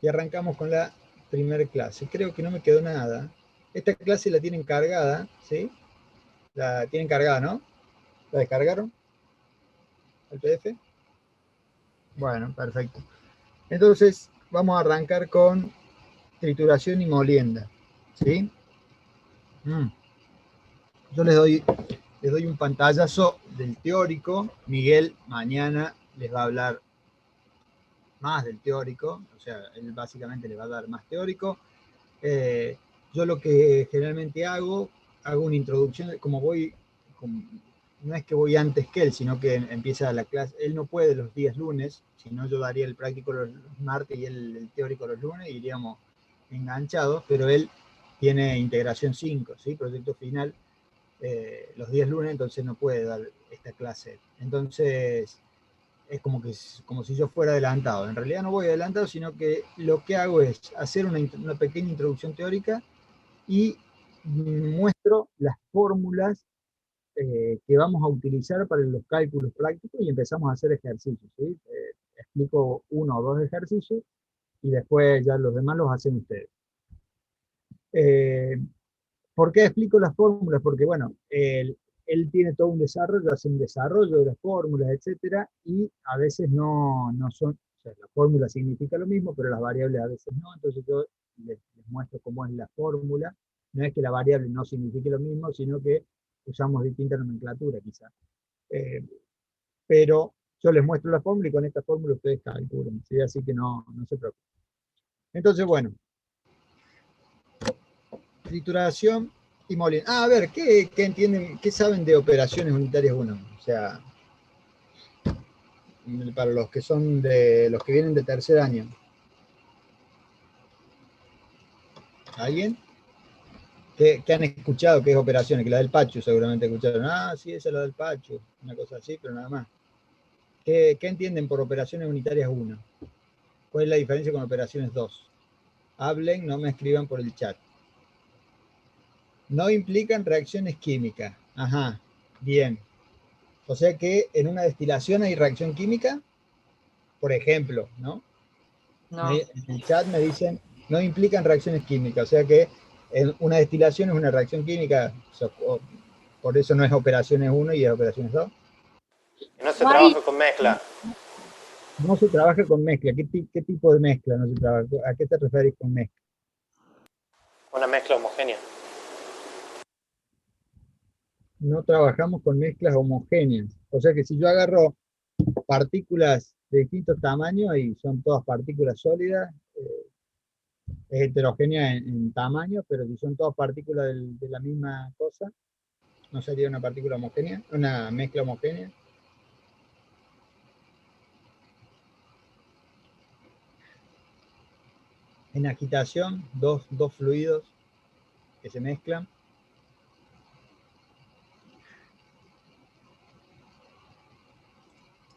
y arrancamos con la primera clase. Creo que no me quedó nada. Esta clase la tienen cargada, ¿sí? La tienen cargada, ¿no? ¿La descargaron? ¿El PDF? Bueno, perfecto. Entonces, vamos a arrancar con trituración y molienda, ¿sí? Yo les doy un pantallazo del teórico. Miguel mañana les va a hablar más del teórico, o sea, él básicamente les va a dar más teórico. Yo lo que generalmente hago una introducción, como voy, no es que voy antes que él, sino que empieza la clase, él no puede los días lunes, sino yo daría el práctico los martes y él el teórico los lunes, y iríamos enganchados, pero él tiene integración 5, ¿sí? Proyecto final, los días lunes, entonces no puede dar esta clase. Entonces, es como si yo fuera adelantado. En realidad no voy adelantado, sino que lo que hago es hacer una pequeña introducción teórica y muestro las fórmulas que vamos a utilizar para los cálculos prácticos y empezamos a hacer ejercicios, ¿sí? Explico uno o dos ejercicios y después ya los demás los hacen ustedes. Eh, ¿Por qué explico las fórmulas? Porque, bueno, él tiene todo un desarrollo, hace un desarrollo de las fórmulas, etcétera, y a veces no son, o sea, la fórmula significa lo mismo, pero las variables a veces no, entonces yo les muestro cómo es la fórmula. No es que la variable no signifique lo mismo, sino que usamos distinta nomenclatura, quizás. Eh, pero yo les muestro la fórmula y con esta fórmula ustedes calculan, ¿sí? Así que no se preocupen. Entonces, bueno, trituración y molienda. Ah, a ver, ¿qué entienden, qué saben de operaciones unitarias 1? O sea, para los que son de los que vienen de tercer año. ¿Alguien? ¿Qué han escuchado que es operaciones? Que la del Pacho seguramente escucharon. Ah, sí, esa es la del Pacho. Una cosa así, pero nada más. ¿Qué entienden por operaciones unitarias 1? ¿Cuál es la diferencia con operaciones 2? Hablen, no me escriban por el chat. No implican reacciones químicas. Ajá, bien. O sea que en una destilación hay reacción química, por ejemplo, ¿no? No. En el chat me dicen, no implican reacciones químicas, o sea que una destilación es una reacción química, por eso no es operaciones 1 y es operaciones 2. No se trabaja con mezcla. No se trabaja con mezcla. ¿Qué tipo de mezcla no se trabaja? ¿A qué te referís con mezcla? Una mezcla homogénea. No trabajamos con mezclas homogéneas. O sea que si yo agarro partículas de distintos tamaños y son todas partículas sólidas, es heterogénea en tamaño, pero si son todas partículas de la misma cosa, no sería una partícula homogénea, una mezcla homogénea. En agitación, dos fluidos que se mezclan.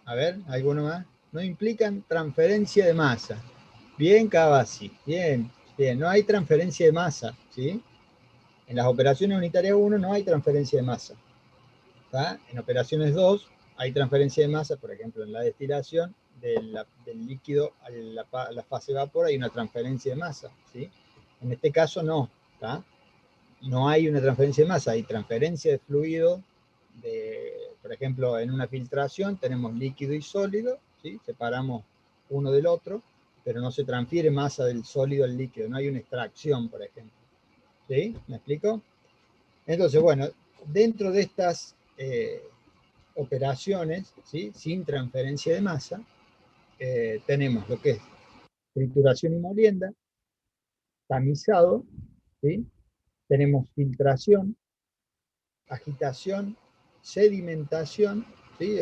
A ver, ¿alguno más? No implican transferencia de masa. Bien, Cavasi. Bien, bien. No hay transferencia de masa, ¿sí? En las operaciones unitarias 1 no hay transferencia de masa. ¿Tá? En operaciones 2 hay transferencia de masa, por ejemplo, en la destilación del líquido a la fase vapor hay una transferencia de masa, ¿sí? En este caso no, ¿tá? No hay una transferencia de masa, hay transferencia de fluido, por ejemplo, en una filtración tenemos líquido y sólido, ¿sí? Separamos uno del otro, pero no se transfiere masa del sólido al líquido, no hay una extracción, por ejemplo. ¿Sí? ¿Me explico? Entonces, bueno, dentro de estas operaciones, ¿sí? Sin transferencia de masa, tenemos lo que es trituración y molienda, tamizado, ¿sí? Tenemos filtración, agitación, sedimentación, ¿sí?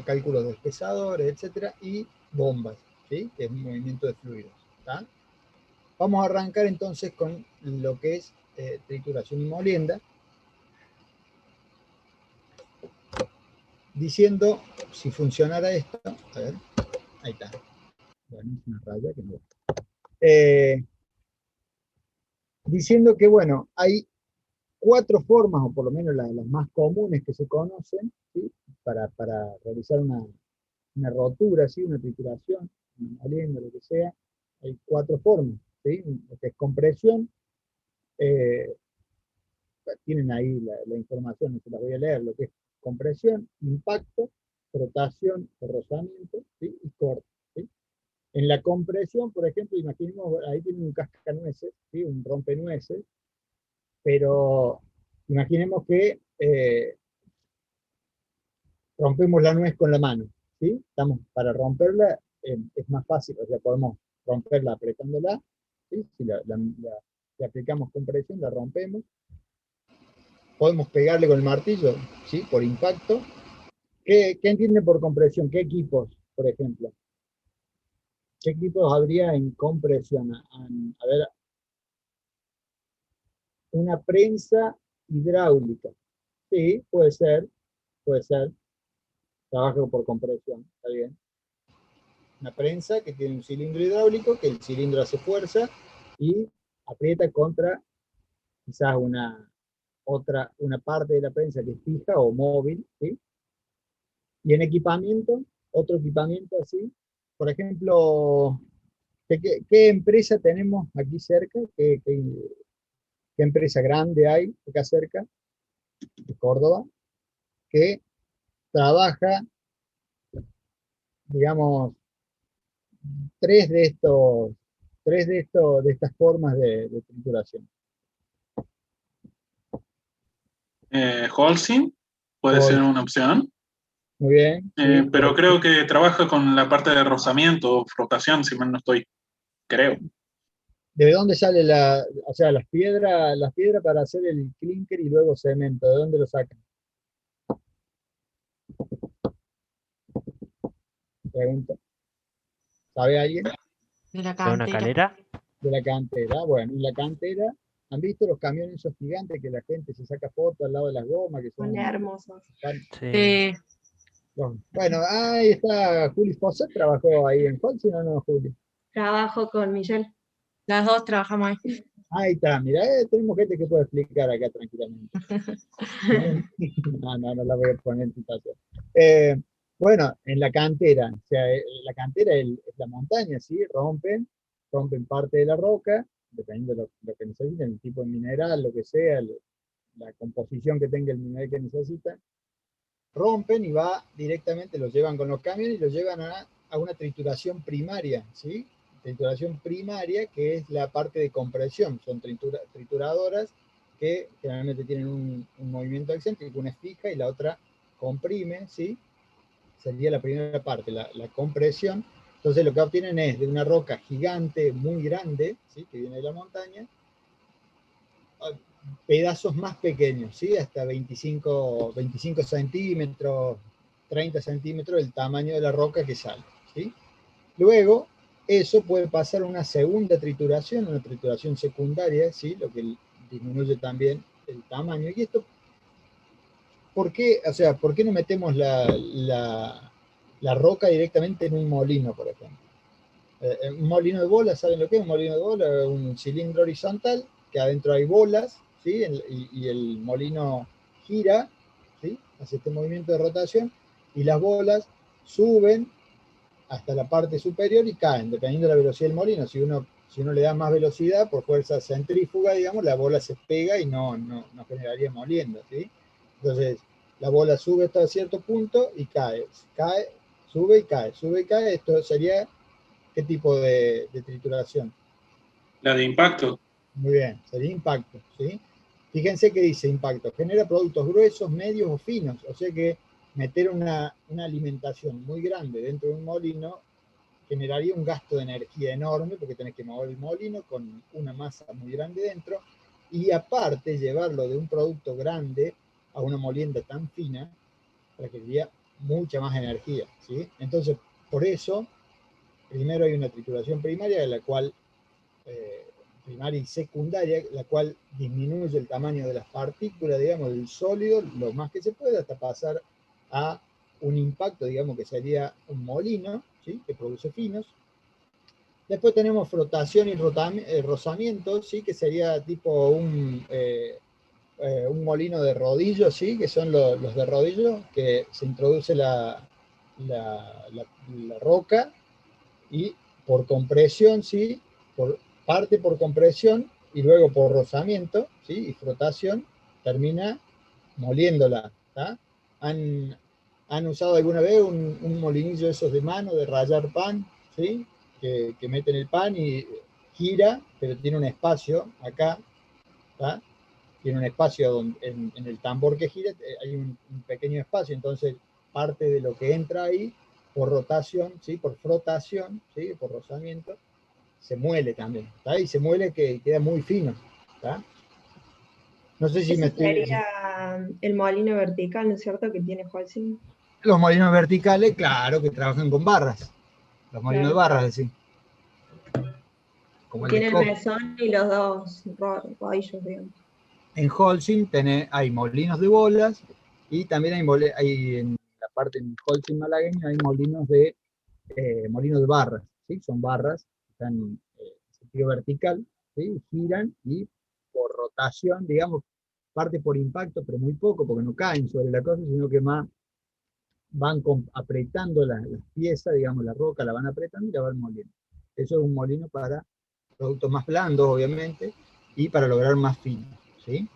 Cálculos de espesadores, etcétera, y bombas, ¿sí? Que es un movimiento de fluidos. ¿Tá? Vamos a arrancar entonces con lo que es trituración y molienda, diciendo, si funcionara esto, a ver, ahí está. Bueno, es una raya que no. Diciendo que, bueno, hay cuatro formas, o por lo menos las más comunes que se conocen, ¿sí? Para realizar una rotura, ¿sí? Una trituración, una molienda, lo que sea, hay 4 formas, ¿sí? Lo que es compresión, eh, tienen ahí la información, no se las voy a leer, lo que es compresión, impacto, rotación o rozamiento, ¿sí? Y corte, ¿sí? En la compresión, por ejemplo, imaginemos, ahí tienen un cascanueces, ¿sí? Un rompenueces, pero imaginemos que rompemos la nuez con la mano, ¿sí? Para romperla es más fácil, o sea, podemos romperla apretándola, ¿sí? Si le aplicamos compresión, la rompemos. Podemos pegarle con el martillo, ¿sí? Por impacto. ¿Qué entienden por compresión? ¿Qué equipos, por ejemplo? ¿Qué equipos habría en compresión? A ver, una prensa hidráulica. Sí, puede ser. Trabajo por compresión, está bien. Una prensa que tiene un cilindro hidráulico, que el cilindro hace fuerza y aprieta contra quizás una parte de la prensa que es fija o móvil, ¿sí? Y en equipamiento, otro equipamiento así, por ejemplo, ¿qué empresa tenemos aquí cerca? ¿Qué empresa grande hay acá cerca de Córdoba que trabaja, digamos, tres de estos, de estas formas de trituración? Holcim puede ser Hol- una opción, Muy bien, sí, pero creo que trabaja con la parte de rozamiento o frotación, si mal no estoy, creo. ¿De dónde sale o sea, las piedras para hacer el clinker y luego cemento? ¿De dónde lo sacan? Pregunto. ¿Sabe alguien? De la ¿De una cantera. calera? De la cantera. Bueno, en la cantera, ¿han visto los camiones esos gigantes que la gente se saca fotos al lado de las gomas, que Son son... hermosos. Sí. Bueno, ahí está Juli Fosset, trabajó ahí en Holcim, ¿o no, Juli? Trabajo con Michelle. Las dos trabajamos ahí. Ahí está, mira, tenemos gente que puede explicar acá tranquilamente. No la voy a poner en situación. Eh, bueno, en la cantera, o sea, la cantera es la montaña, ¿sí? Rompen parte de la roca, dependiendo de lo que necesiten, el tipo de mineral, lo que sea, la composición que tenga el mineral que necesitan, rompen y va directamente, los llevan con los camiones y los llevan a una trituración primaria, ¿sí? Trituración primaria, que es la parte de compresión, son trituradoras que generalmente tienen un movimiento excéntrico, una es fija y la otra comprime, ¿sí? Sería la primera parte, la compresión. Entonces lo que obtienen es de una roca gigante, muy grande, ¿sí? Que viene de la montaña, pedazos más pequeños, ¿sí? Hasta 25 centímetros, 30 centímetros el tamaño de la roca que sale, ¿sí? Luego, eso puede pasar a una segunda trituración, una trituración secundaria, ¿sí? Lo que disminuye también el tamaño. Y esto, ¿por qué? O sea, ¿por qué no metemos la roca directamente en un molino, por ejemplo? Un molino de bolas, ¿saben lo que es un molino de bolas? Un cilindro horizontal, que adentro hay bolas, ¿sí? Y el molino gira, ¿sí? Hace este movimiento de rotación, y las bolas suben hasta la parte superior y caen, dependiendo de la velocidad del molino. Si uno le da más velocidad, por fuerza centrífuga, digamos, la bola se pega y no generaría moliendo, ¿sí? Entonces, la bola sube hasta cierto punto y cae, sube y cae, sube y cae. Esto sería, ¿qué tipo de trituración? La de impacto. Muy bien, sería impacto, ¿sí? Fíjense que dice impacto, genera productos gruesos, medios o finos, o sea que meter una alimentación muy grande dentro de un molino generaría un gasto de energía enorme porque tenés que mover el molino con una masa muy grande dentro y aparte llevarlo de un producto grande a una molienda tan fina requeriría mucha más energía, ¿sí? Entonces, por eso, primero hay una trituración primaria, de la cual primaria y secundaria, la cual disminuye el tamaño de las partículas, digamos, del sólido, lo más que se puede, hasta pasar a un impacto, digamos, que sería un molino, ¿sí? Que produce finos. Después tenemos frotación y rozamiento, ¿sí? Que sería tipo un molino de rodillo, ¿sí? Que son los de rodillo, que se introduce la roca y por compresión, ¿sí? Parte por compresión y luego por rozamiento, ¿sí? Y frotación, termina moliéndola. ¿Tá? ¿Han usado alguna vez un molinillo esos de mano, de rallar pan, ¿sí? Que meten el pan y gira, pero tiene un espacio acá, ¿tá? Tiene un espacio donde, en el tambor que gira, hay un pequeño espacio, entonces parte de lo que entra ahí, por rotación, ¿sí? Por frotación, ¿sí? Por rozamiento, se muele también, ¿tá? Y se muele que queda muy fino, ¿tá? No sé si me Ese estoy... sería el molino vertical, ¿no es cierto? Que tiene Holcim. Los molinos verticales, claro, que trabajan con barras. Los molinos de Claro. barras, así. Como el de Tiene el Koch. mesón y los dos rodillos, digamos. En Holcim hay molinos de bolas y también hay en la parte en Holcim malagueño hay molinos de barras, ¿sí? Son barras que están en sentido vertical, ¿sí? Giran y por rotación, digamos, parte por impacto, pero muy poco, porque no caen sobre la cosa, sino que más van apretando las piezas, digamos, la roca la van apretando y la van moliendo. Eso es un molino para productos más blandos, obviamente, y para lograr más fino, ¿sí?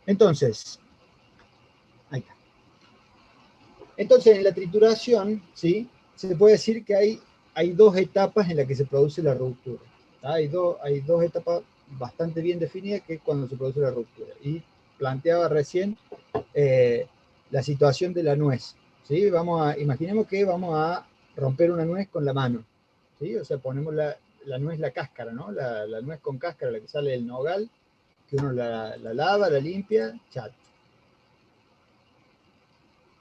Entonces, ahí está. Entonces, en la trituración, ¿sí? Se puede decir que hay dos etapas en las que se produce la ruptura. Hay dos etapas bastante bien definidas, que es cuando se produce la ruptura. Y planteaba recién la situación de la nuez, ¿sí? Imaginemos que vamos a romper una nuez con la mano, ¿sí? O sea, ponemos la nuez, la cáscara, ¿no? La nuez con cáscara, la que sale del nogal, que uno la lava, la limpia, chat.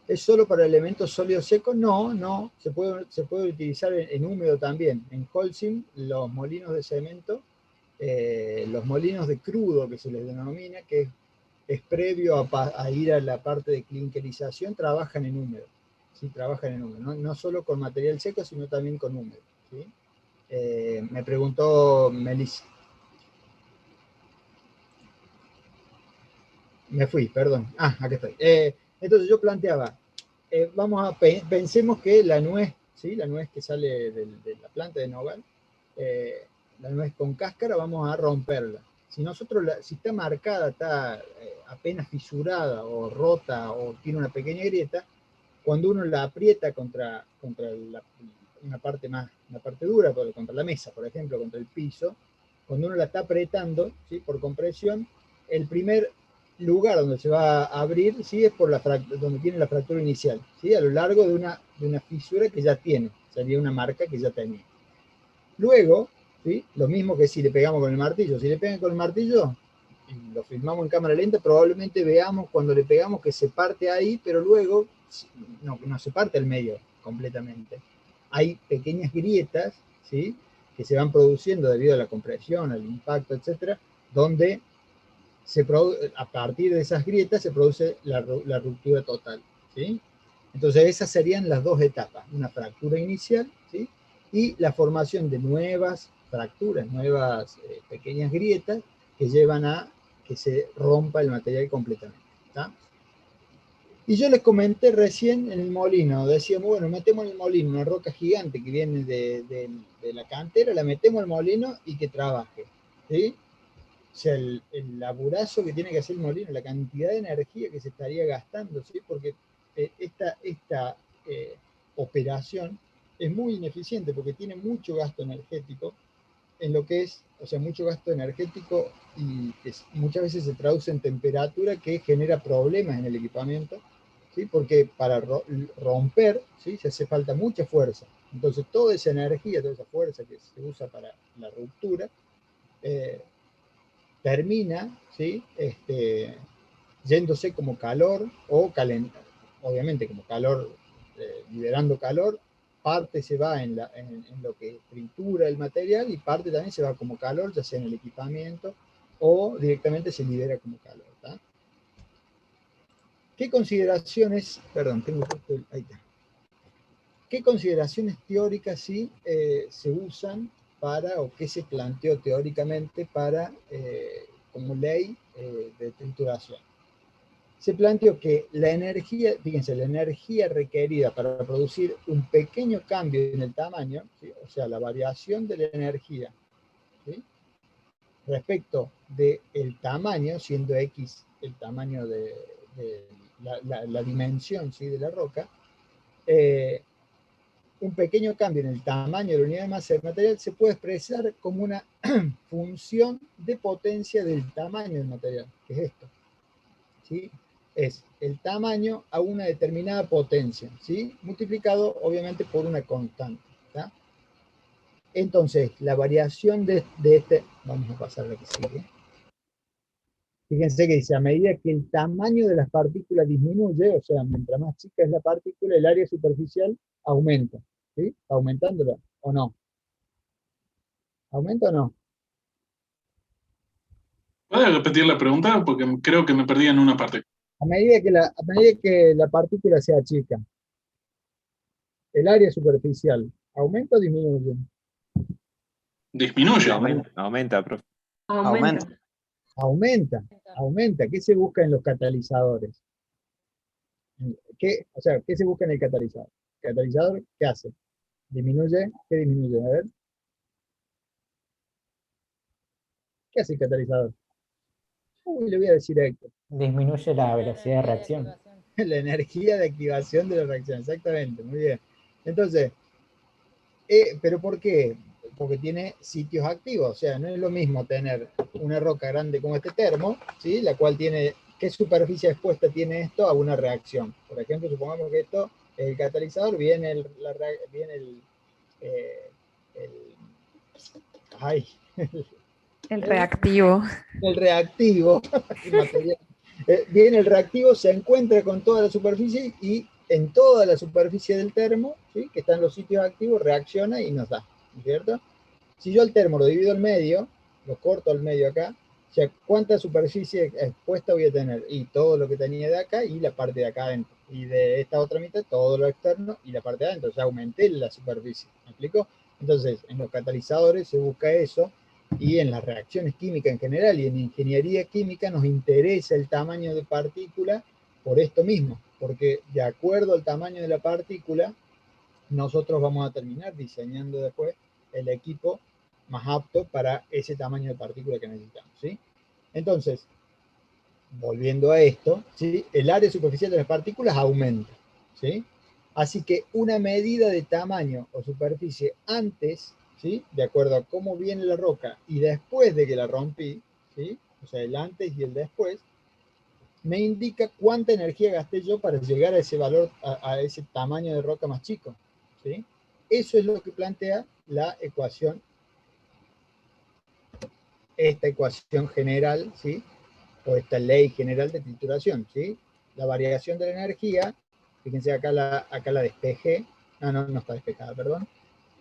¿Es solo para elementos sólidos secos? No, se puede utilizar en húmedo también. En Holcim, los molinos de cemento, los molinos de crudo que se les denomina, que es previo a ir a la parte de clinkerización, trabajan en húmedo. Sí, trabajan en húmedo. No solo con material seco, sino también con húmedo. ¿Sí? Me preguntó Melissa. Me fui, perdón. Acá estoy. Entonces yo planteaba, pensemos que la nuez, ¿sí? La nuez que sale de la planta de nogal, la nuez con cáscara, vamos a romperla. Si está marcada, está apenas fisurada o rota o tiene una pequeña grieta, cuando uno la aprieta contra una parte dura, contra la mesa, por ejemplo, contra el piso, cuando uno la está apretando, ¿sí? Por compresión, el primer lugar donde se va a abrir, ¿sí? Es por donde tiene la fractura inicial, ¿sí? A lo largo de una fisura que ya tiene, sería una marca que ya tenía. Luego, ¿sí? Lo mismo que si le pegamos con el martillo. Si le pegan con el martillo, y lo filmamos en cámara lenta, probablemente veamos cuando le pegamos que se parte ahí, pero luego no se parte al medio completamente. Hay pequeñas grietas, ¿sí? Que se van produciendo debido a la compresión, al impacto, etcétera, donde a partir de esas grietas se produce la ruptura total, ¿sí? Entonces esas serían las dos etapas, una fractura inicial, ¿sí? Y la formación de nuevas fracturas, nuevas pequeñas grietas que llevan a que se rompa el material completamente, ¿tá? Y yo les comenté recién en el molino, decíamos, bueno, metemos en el molino una roca gigante que viene de la cantera, la metemos al molino y que trabaje, ¿sí? O sea, el laburazo que tiene que hacer el molino, la cantidad de energía que se estaría gastando, ¿sí? Porque esta operación es muy ineficiente porque tiene mucho gasto energético en lo que es, o sea, mucho gasto energético y que muchas veces se traduce en temperatura que genera problemas en el equipamiento, ¿sí? Porque para romper, ¿sí? Se hace falta mucha fuerza. Entonces, toda esa energía, toda esa fuerza que se usa para la ruptura, termina, ¿sí? Yéndose como calor o obviamente como calor, liberando calor, parte se va en lo que tritura el material y parte también se va como calor, ya sea en el equipamiento o directamente se libera como calor. ¿Tá? ¿Qué consideraciones, perdón, ahí está. ¿Qué consideraciones teóricas sí se usan para, o qué se planteó teóricamente para, como ley de trituración? se planteó que la energía, fíjense, la energía requerida para producir un pequeño cambio en el tamaño, ¿sí? O sea, la variación de la energía, ¿sí? Respecto del tamaño, siendo X el tamaño de la dimensión, ¿sí? De la roca, un pequeño cambio en el tamaño de la unidad de masa del material se puede expresar como una función de potencia del tamaño del material, que es esto, ¿sí? Es el tamaño a una determinada potencia, ¿sí? Multiplicado obviamente por una constante, ¿tá? Entonces, la variación de este, vamos a pasar a lo que sigue. Fíjense que dice, a medida que el tamaño de las partículas disminuye, o sea, mientras más chica es la partícula, el área superficial aumenta, ¿sí? ¿Aumentándola o no? ¿Aumenta o no? ¿Puedes repetir la pregunta? Porque creo que me perdí en una parte. A medida que la partícula sea chica, el área superficial, ¿aumenta o disminuye? Disminuye. Aumenta, profe. Aumenta. Aumenta. ¿Qué se busca en los catalizadores? O sea, ¿qué se busca en el catalizador? ¿El catalizador qué hace? ¿Disminuye? ¿Qué disminuye? A ver. ¿Qué hace el catalizador? Uy, le voy a decir a Héctor. Disminuye la velocidad de reacción. La energía de activación de la reacción, exactamente, muy bien. Entonces, ¿pero por qué? Porque tiene sitios activos, o sea, no es lo mismo tener una roca grande como este termo, ¿sí? La cual tiene, ¿qué superficie expuesta tiene esto a una reacción? Por ejemplo, supongamos que esto es el catalizador, viene el ay, El reactivo. el reactivo, el material. Viene el reactivo, se encuentra con toda la superficie y en toda la superficie del termo, ¿sí? Que está en los sitios activos, reacciona y nos da, ¿no es cierto? Si yo al termo lo divido al medio, lo corto al medio acá, o sea, ¿cuánta superficie expuesta voy a tener? Y todo lo que tenía de acá y la parte de acá adentro. Y de esta otra mitad, todo lo externo y la parte de adentro. O sea, aumenté la superficie. ¿Me explico? Entonces, en los catalizadores se busca eso, y en las reacciones químicas en general y en ingeniería química nos interesa el tamaño de partícula por esto mismo, porque de acuerdo al tamaño de la partícula, nosotros vamos a terminar diseñando después el equipo más apto para ese tamaño de partícula que necesitamos, ¿sí? Entonces, volviendo a esto, ¿sí? El área superficial de las partículas aumenta, ¿sí? Así que una medida de tamaño o superficie antes, ¿sí? De acuerdo a cómo viene la roca y después de que la rompí, ¿sí? O sea, el antes y el después, me indica cuánta energía gasté yo para llegar a ese valor, a ese tamaño de roca más chico, ¿sí? Eso es lo que plantea la ecuación, esta ecuación general, ¿sí? O esta ley general de trituración, ¿sí? La variación de la energía, fíjense acá la despejé, no está despejada, perdón.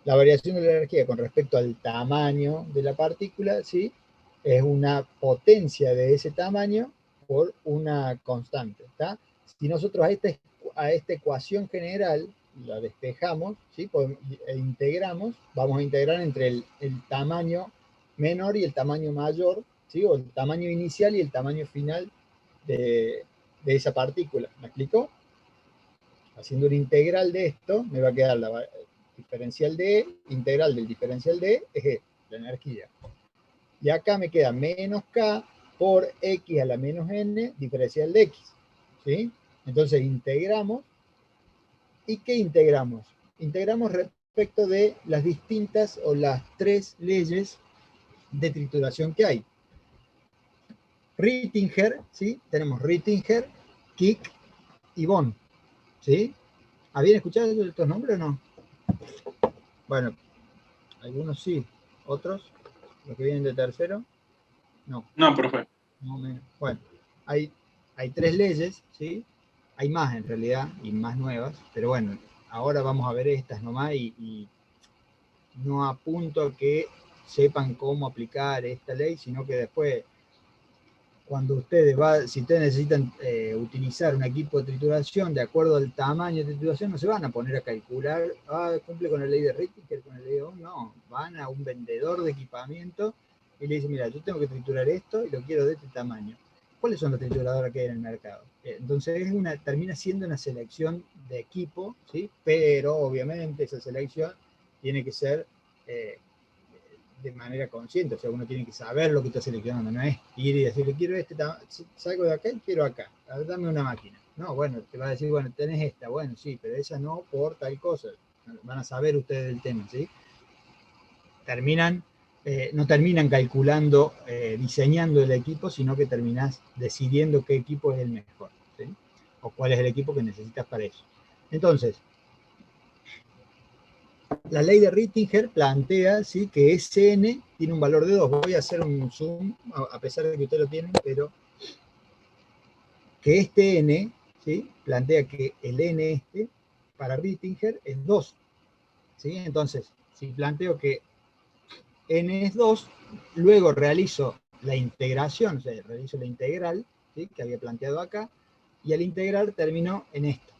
La variación de la energía con respecto al tamaño de la partícula, ¿sí? Es una potencia de ese tamaño por una constante, ¿está? Si nosotros a esta ecuación general la despejamos, ¿sí? E integramos, vamos a integrar entre el tamaño menor y el tamaño mayor, ¿sí? O el tamaño inicial y el tamaño final de esa partícula. ¿Me explico? Haciendo una integral de esto, me va a quedar la diferencial de E, integral del diferencial de E, es la energía. Y acá me queda menos K por X a la menos N, diferencial de X. ¿Sí? Entonces integramos. ¿Y qué integramos? Integramos respecto de las distintas o las tres leyes de trituración que hay. Rittinger, ¿sí? Tenemos Rittinger, Kick y Bond, ¿sí? ¿Habían escuchado estos nombres o no? Bueno, algunos sí, otros, los que vienen de tercero, no. No, profe. No, menos. Bueno, hay tres leyes, ¿sí? Hay más en realidad, y más nuevas, pero bueno, ahora vamos a ver estas nomás y no apunto a que sepan cómo aplicar esta ley, sino que después, cuando si ustedes necesitan utilizar un equipo de trituración de acuerdo al tamaño de trituración, no se van a poner a calcular, cumple con la ley de Rittinger, con la ley de Ohm, no, van a un vendedor de equipamiento y le dicen, mira, yo tengo que triturar esto y lo quiero de este tamaño. ¿cuáles son los trituradores que hay en el mercado? Entonces termina siendo una selección de equipo, ¿sí? Pero obviamente esa selección tiene que ser de manera consciente, o sea, uno tiene que saber lo que está seleccionando, no es ir y decirle, quiero salgo de acá y quiero acá, a ver, dame una máquina. No, bueno, te va a decir, bueno, tenés esta, bueno, sí, pero esa no por tal cosa. Van a saber ustedes el tema, ¿sí? No terminan calculando, diseñando el equipo, sino que terminás decidiendo qué equipo es el mejor, ¿sí? O cuál es el equipo que necesitas para eso. Entonces, la ley de Rittinger plantea, ¿sí?, que Sn tiene un valor de 2. Voy a hacer un zoom, a pesar de que ustedes lo tienen, pero que este n, ¿sí?, plantea que el n para Rittinger es 2. ¿Sí? Entonces, si planteo que n es 2, luego realizo la integración, o sea, realizo la integral, ¿sí?, que había planteado acá, y al integrar termino en esto.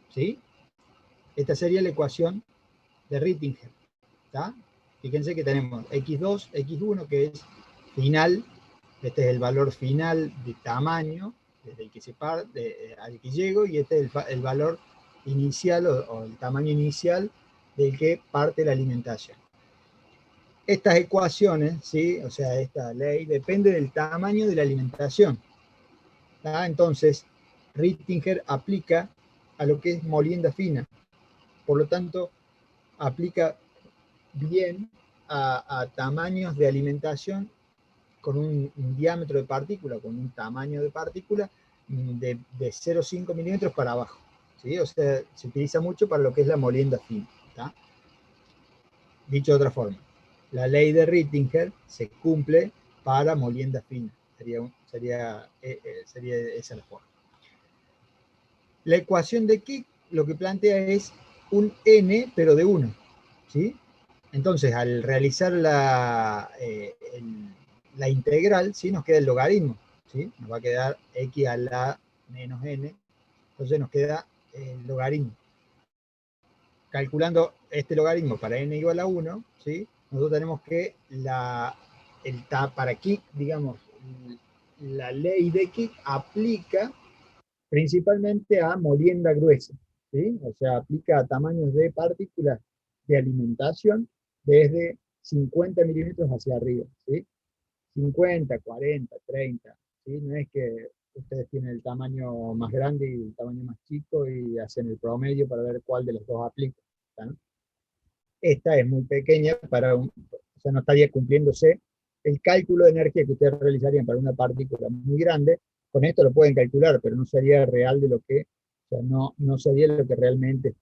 ¿Sí? Esta sería la ecuación de Rittinger. ¿Está? Fíjense que tenemos x2, x1, que es final, este es el valor final de tamaño, desde el que al que llego, y este es el valor inicial o el tamaño inicial del que parte la alimentación. Estas ecuaciones, ¿sí?, o sea, esta ley depende del tamaño de la alimentación. ¿Está? Entonces, Rittinger aplica a lo que es molienda fina. Por lo tanto, aplica bien a tamaños de alimentación con un diámetro de partícula, con un tamaño de partícula de 0,5 milímetros para abajo, ¿sí? O sea, se utiliza mucho para lo que es la molienda fina, ¿tá? Dicho de otra forma, la ley de Rittinger se cumple para molienda fina. Sería esa la forma. La ecuación de Kick lo que plantea es un n, pero de 1, ¿sí? Entonces, al realizar la integral, ¿sí?, nos queda el logaritmo, ¿sí? Nos va a quedar x a la menos n, entonces nos queda el logaritmo. Calculando este logaritmo para n igual a 1, ¿sí?, nosotros tenemos que para Kick, digamos, la ley de Kick aplica principalmente a molienda gruesa, ¿sí? O sea, aplica a tamaños de partículas de alimentación desde 50 milímetros hacia arriba, ¿sí? 50, 40, 30, ¿sí? No es que ustedes tienen el tamaño más grande y el tamaño más chico y hacen el promedio para ver cuál de los dos aplica, ¿sí? Esta es muy pequeña o sea, no estaría cumpliéndose el cálculo de energía que ustedes realizarían para una partícula muy grande. Con esto lo pueden calcular, pero no sería real de lo que, o sea, no sería lo que realmente,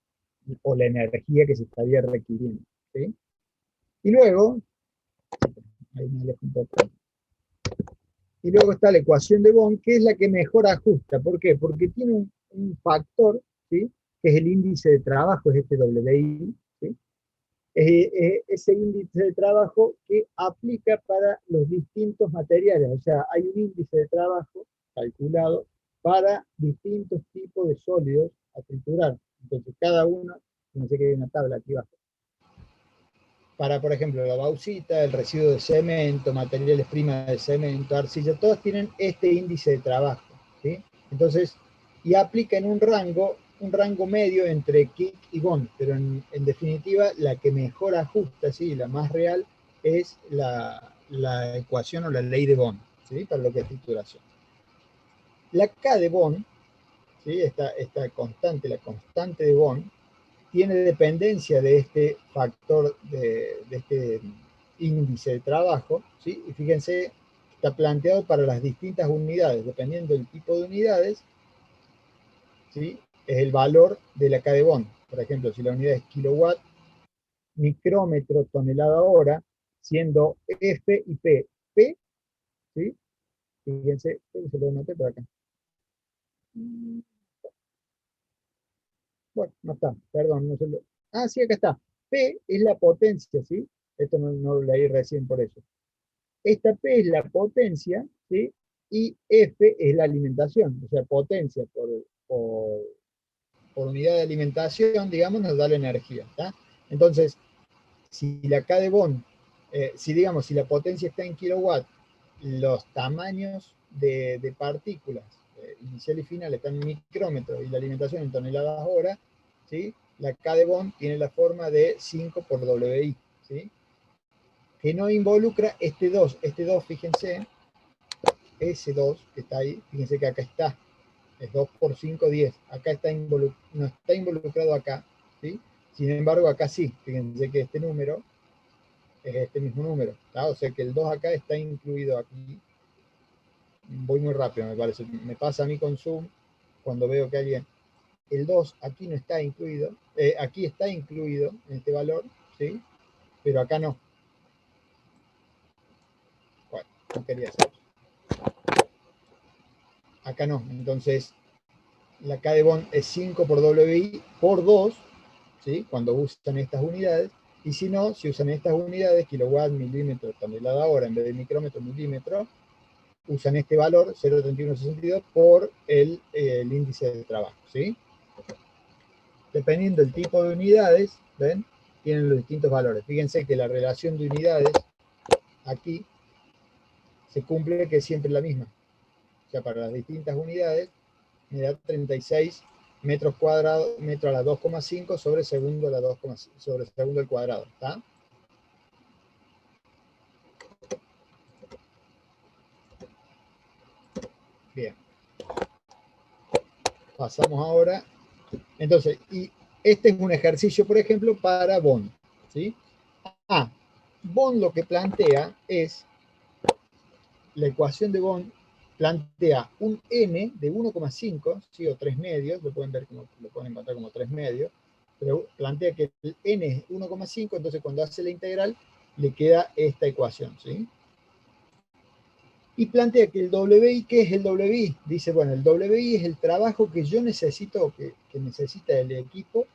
o la energía que se estaría requiriendo, ¿sí? Y luego, ahí me alejo un poco. Y luego está la ecuación de Bond, que es la que mejor ajusta. ¿Por qué? Porque tiene un factor, ¿sí?, que es el índice de trabajo, es este WI, ¿sí? Ese índice de trabajo que aplica para los distintos materiales. O sea, hay un índice de trabajo calculado para distintos tipos de sólidos a triturar. Entonces, cada uno, no sé que hay una tabla aquí abajo, para, por ejemplo, la bauxita, el residuo de cemento, materiales primas de cemento, arcilla, todos tienen este índice de trabajo, ¿sí? Entonces, y aplica en un rango medio entre Kick y Bond, pero en definitiva la que mejor ajusta, ¿sí?, la más real, es la ecuación o la ley de Bond, ¿sí?, para lo que es trituración. La K de Bond, ¿sí?, esta constante, la constante de Bond, tiene dependencia de este factor, de este índice de trabajo, ¿sí? Y fíjense, está planteado para las distintas unidades, dependiendo del tipo de unidades, ¿sí?, es el valor de la K de Bond. Por ejemplo, si la unidad es kilowatt, micrómetro, tonelada hora, siendo F y P. P, ¿sí? Fíjense, se lo noté por acá. Bueno, no está, perdón, no se lo... Ah, sí, acá está. P es la potencia, ¿sí? Esto no lo leí recién por eso. Esta P es la potencia, ¿sí? Y F es la alimentación, o sea, potencia por unidad de alimentación, digamos, nos da la energía, ¿tá? Entonces, si la K de Bond Si la potencia está en kilowatts, los tamaños de partículas inicial y final están en micrómetros y la alimentación en toneladas hora, ¿sí? La K de Bond tiene la forma de 5 por WI, ¿sí? Que no involucra este 2. Este 2, fíjense, ese 2 que está ahí, fíjense que acá está, es 2 por 5, 10. Acá no está involucrado acá, ¿sí? Sin embargo, acá sí, fíjense que este número es este mismo número, ¿tá? O sea que el 2 acá está incluido aquí. Voy muy rápido, me parece. Me pasa a mí con Zoom cuando veo que alguien... El 2 aquí no está incluido, aquí está incluido en este valor, ¿sí? Pero acá no. Bueno, no quería hacer. Acá no, entonces la K de Bond es 5 por WI por 2, ¿sí? Cuando usan estas unidades, y si no, si usan estas unidades, kilowatt, milímetro, tonelada hora, en vez de micrómetro, milímetro, usan este valor, 0,3162, por el índice de trabajo, ¿sí? Dependiendo del tipo de unidades, ¿ven? Tienen los distintos valores. Fíjense que la relación de unidades aquí se cumple que es siempre la misma. O sea, para las distintas unidades me da 36 metros cuadrados, metro a la 2,5 sobre segundo a la 2,5 sobre segundo al cuadrado, ¿está? Bien. Pasamos ahora. Entonces, y este es un ejercicio, por ejemplo, para Bond, ¿sí? Bond lo que plantea es, la ecuación de Bond plantea un n de 1,5, ¿sí? O 3 medios, lo pueden encontrar como 3 medios, pero plantea que el n es 1,5, entonces cuando hace la integral le queda esta ecuación, ¿sí? Y plantea que el WI, ¿qué es el WI? Dice, bueno, el WI es el trabajo que yo necesito, que necesita el equipo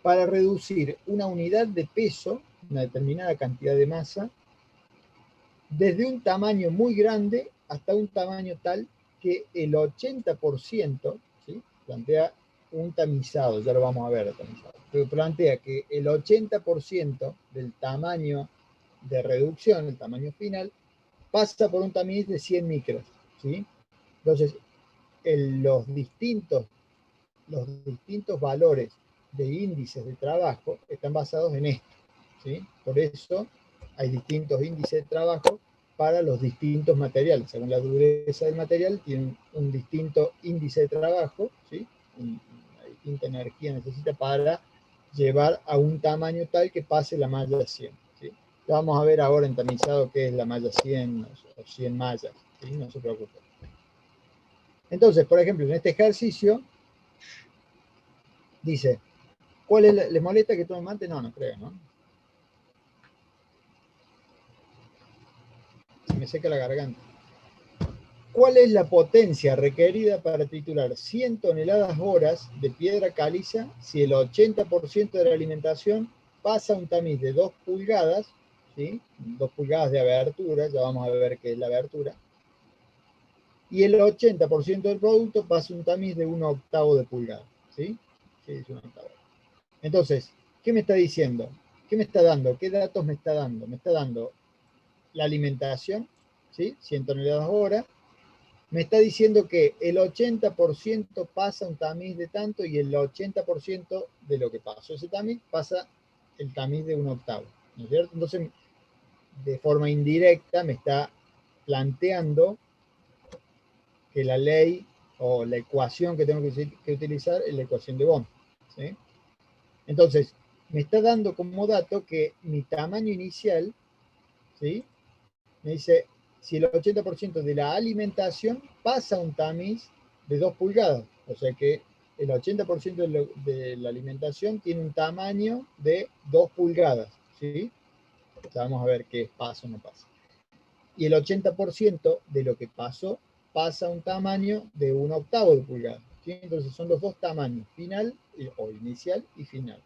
para reducir una unidad de peso, una determinada cantidad de masa, desde un tamaño muy grande hasta un tamaño tal que el 80%, ¿sí? Plantea un tamizado, ya lo vamos a ver, tamizado, pero plantea que el 80% del tamaño de reducción, el tamaño final, pasa por un tamiz de 100 micros, ¿sí? Entonces, los distintos valores de índices de trabajo están basados en esto, ¿sí? Por eso hay distintos índices de trabajo para los distintos materiales. Según la dureza del material, tienen un distinto índice de trabajo, ¿sí? Una distinta energía necesita para llevar a un tamaño tal que pase la malla 100, ¿sí? Vamos a ver ahora en tamizado qué es la malla 100 o 100 mallas, ¿sí? No se preocupen. Entonces, por ejemplo, en este ejercicio, dice, ¿cuál es ¿les molesta que tome mate? No, no creo, ¿no? Se me seca la garganta. ¿Cuál es la potencia requerida para triturar 100 toneladas horas de piedra caliza si el 80% de la alimentación pasa a un tamiz de 2 pulgadas, ¿sí? 2 pulgadas de abertura, ya vamos a ver qué es la abertura, y el 80% del producto pasa a un tamiz de 1/8 de pulgada, ¿sí? Sí, es 1/8. Entonces, ¿qué me está diciendo? ¿Qué me está dando? ¿Qué datos me está dando? Me está dando la alimentación, ¿sí? 100 toneladas hora. Me está diciendo que el 80% pasa un tamiz de tanto y el 80% de lo que pasó ese tamiz pasa el tamiz de 1/8, ¿no es cierto? Entonces, de forma indirecta me está planteando que la ley o la ecuación que tengo que utilizar es la ecuación de Bond, ¿sí? Entonces, me está dando como dato que mi tamaño inicial, ¿sí? Me dice, si el 80% de la alimentación pasa a un tamiz de 2 pulgadas, o sea que el 80% de la alimentación tiene un tamaño de 2 pulgadas, ¿sí? Vamos a ver qué pasa o no pasa. Y el 80% de lo que pasó pasa a un tamaño de 1/8 de pulgada, ¿sí? Entonces son los dos tamaños, final o inicial y final.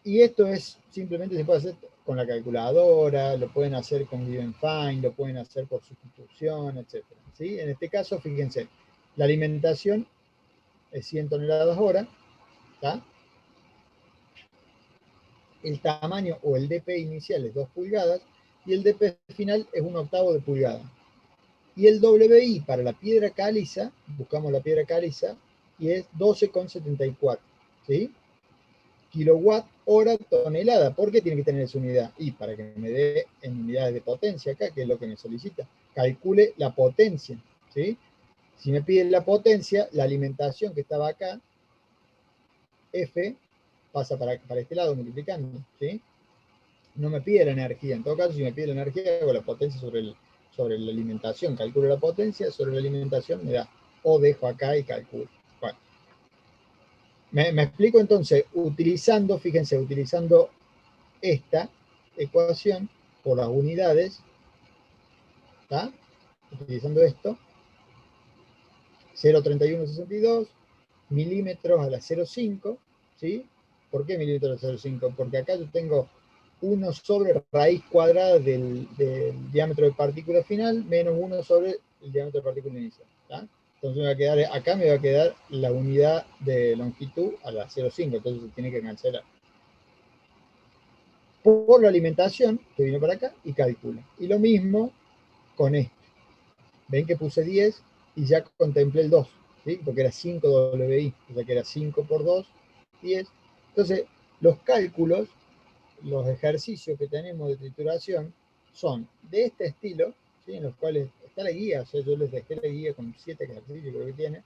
Y esto es, simplemente se puede hacer con la calculadora, lo pueden hacer con Givenfine, lo pueden hacer por sustitución, etc. ¿Sí? En este caso, fíjense, la alimentación es 100 toneladas hora, ¿está? el tamaño o el dp inicial es 2 pulgadas y el dp final es 1/8 de pulgada. Y el WI para la piedra caliza, buscamos la piedra caliza, y es 12,74, ¿sí? Kilowatt hora tonelada. ¿Por qué tiene que tener esa unidad? Y para que me dé en unidades de potencia acá, que es lo que me solicita. Calcule la potencia, ¿sí? Si me pide la potencia, la alimentación que estaba acá, F, pasa para este lado multiplicando, ¿sí? No me pide la energía. En todo caso, si me pide la energía, hago la potencia sobre la alimentación. Calculo la potencia, sobre la alimentación me da. O dejo acá y calculo. Bueno. Me explico entonces, fíjense, utilizando esta ecuación por las unidades, ¿está? Utilizando esto, 0,3162 milímetros a la 0,5, ¿sí? ¿Por qué milímetros a la 0,5? Porque acá yo tengo 1 sobre raíz cuadrada del diámetro de partícula final menos 1 sobre el diámetro de partícula inicial, ¿está? Entonces acá me va a quedar la unidad de longitud a la 0,5, entonces se tiene que cancelar. Por la alimentación, que vino para acá, y calcula. Y lo mismo con esto. Ven que puse 10 y ya contemplé el 2, ¿sí? Porque era 5 WI, o sea que era 5 por 2, 10. Entonces, los cálculos, los ejercicios que tenemos de trituración son de este estilo, ¿sí? En los cuales está la guía, o sea, yo les dejé la guía con 7 ejercicios, creo que tiene,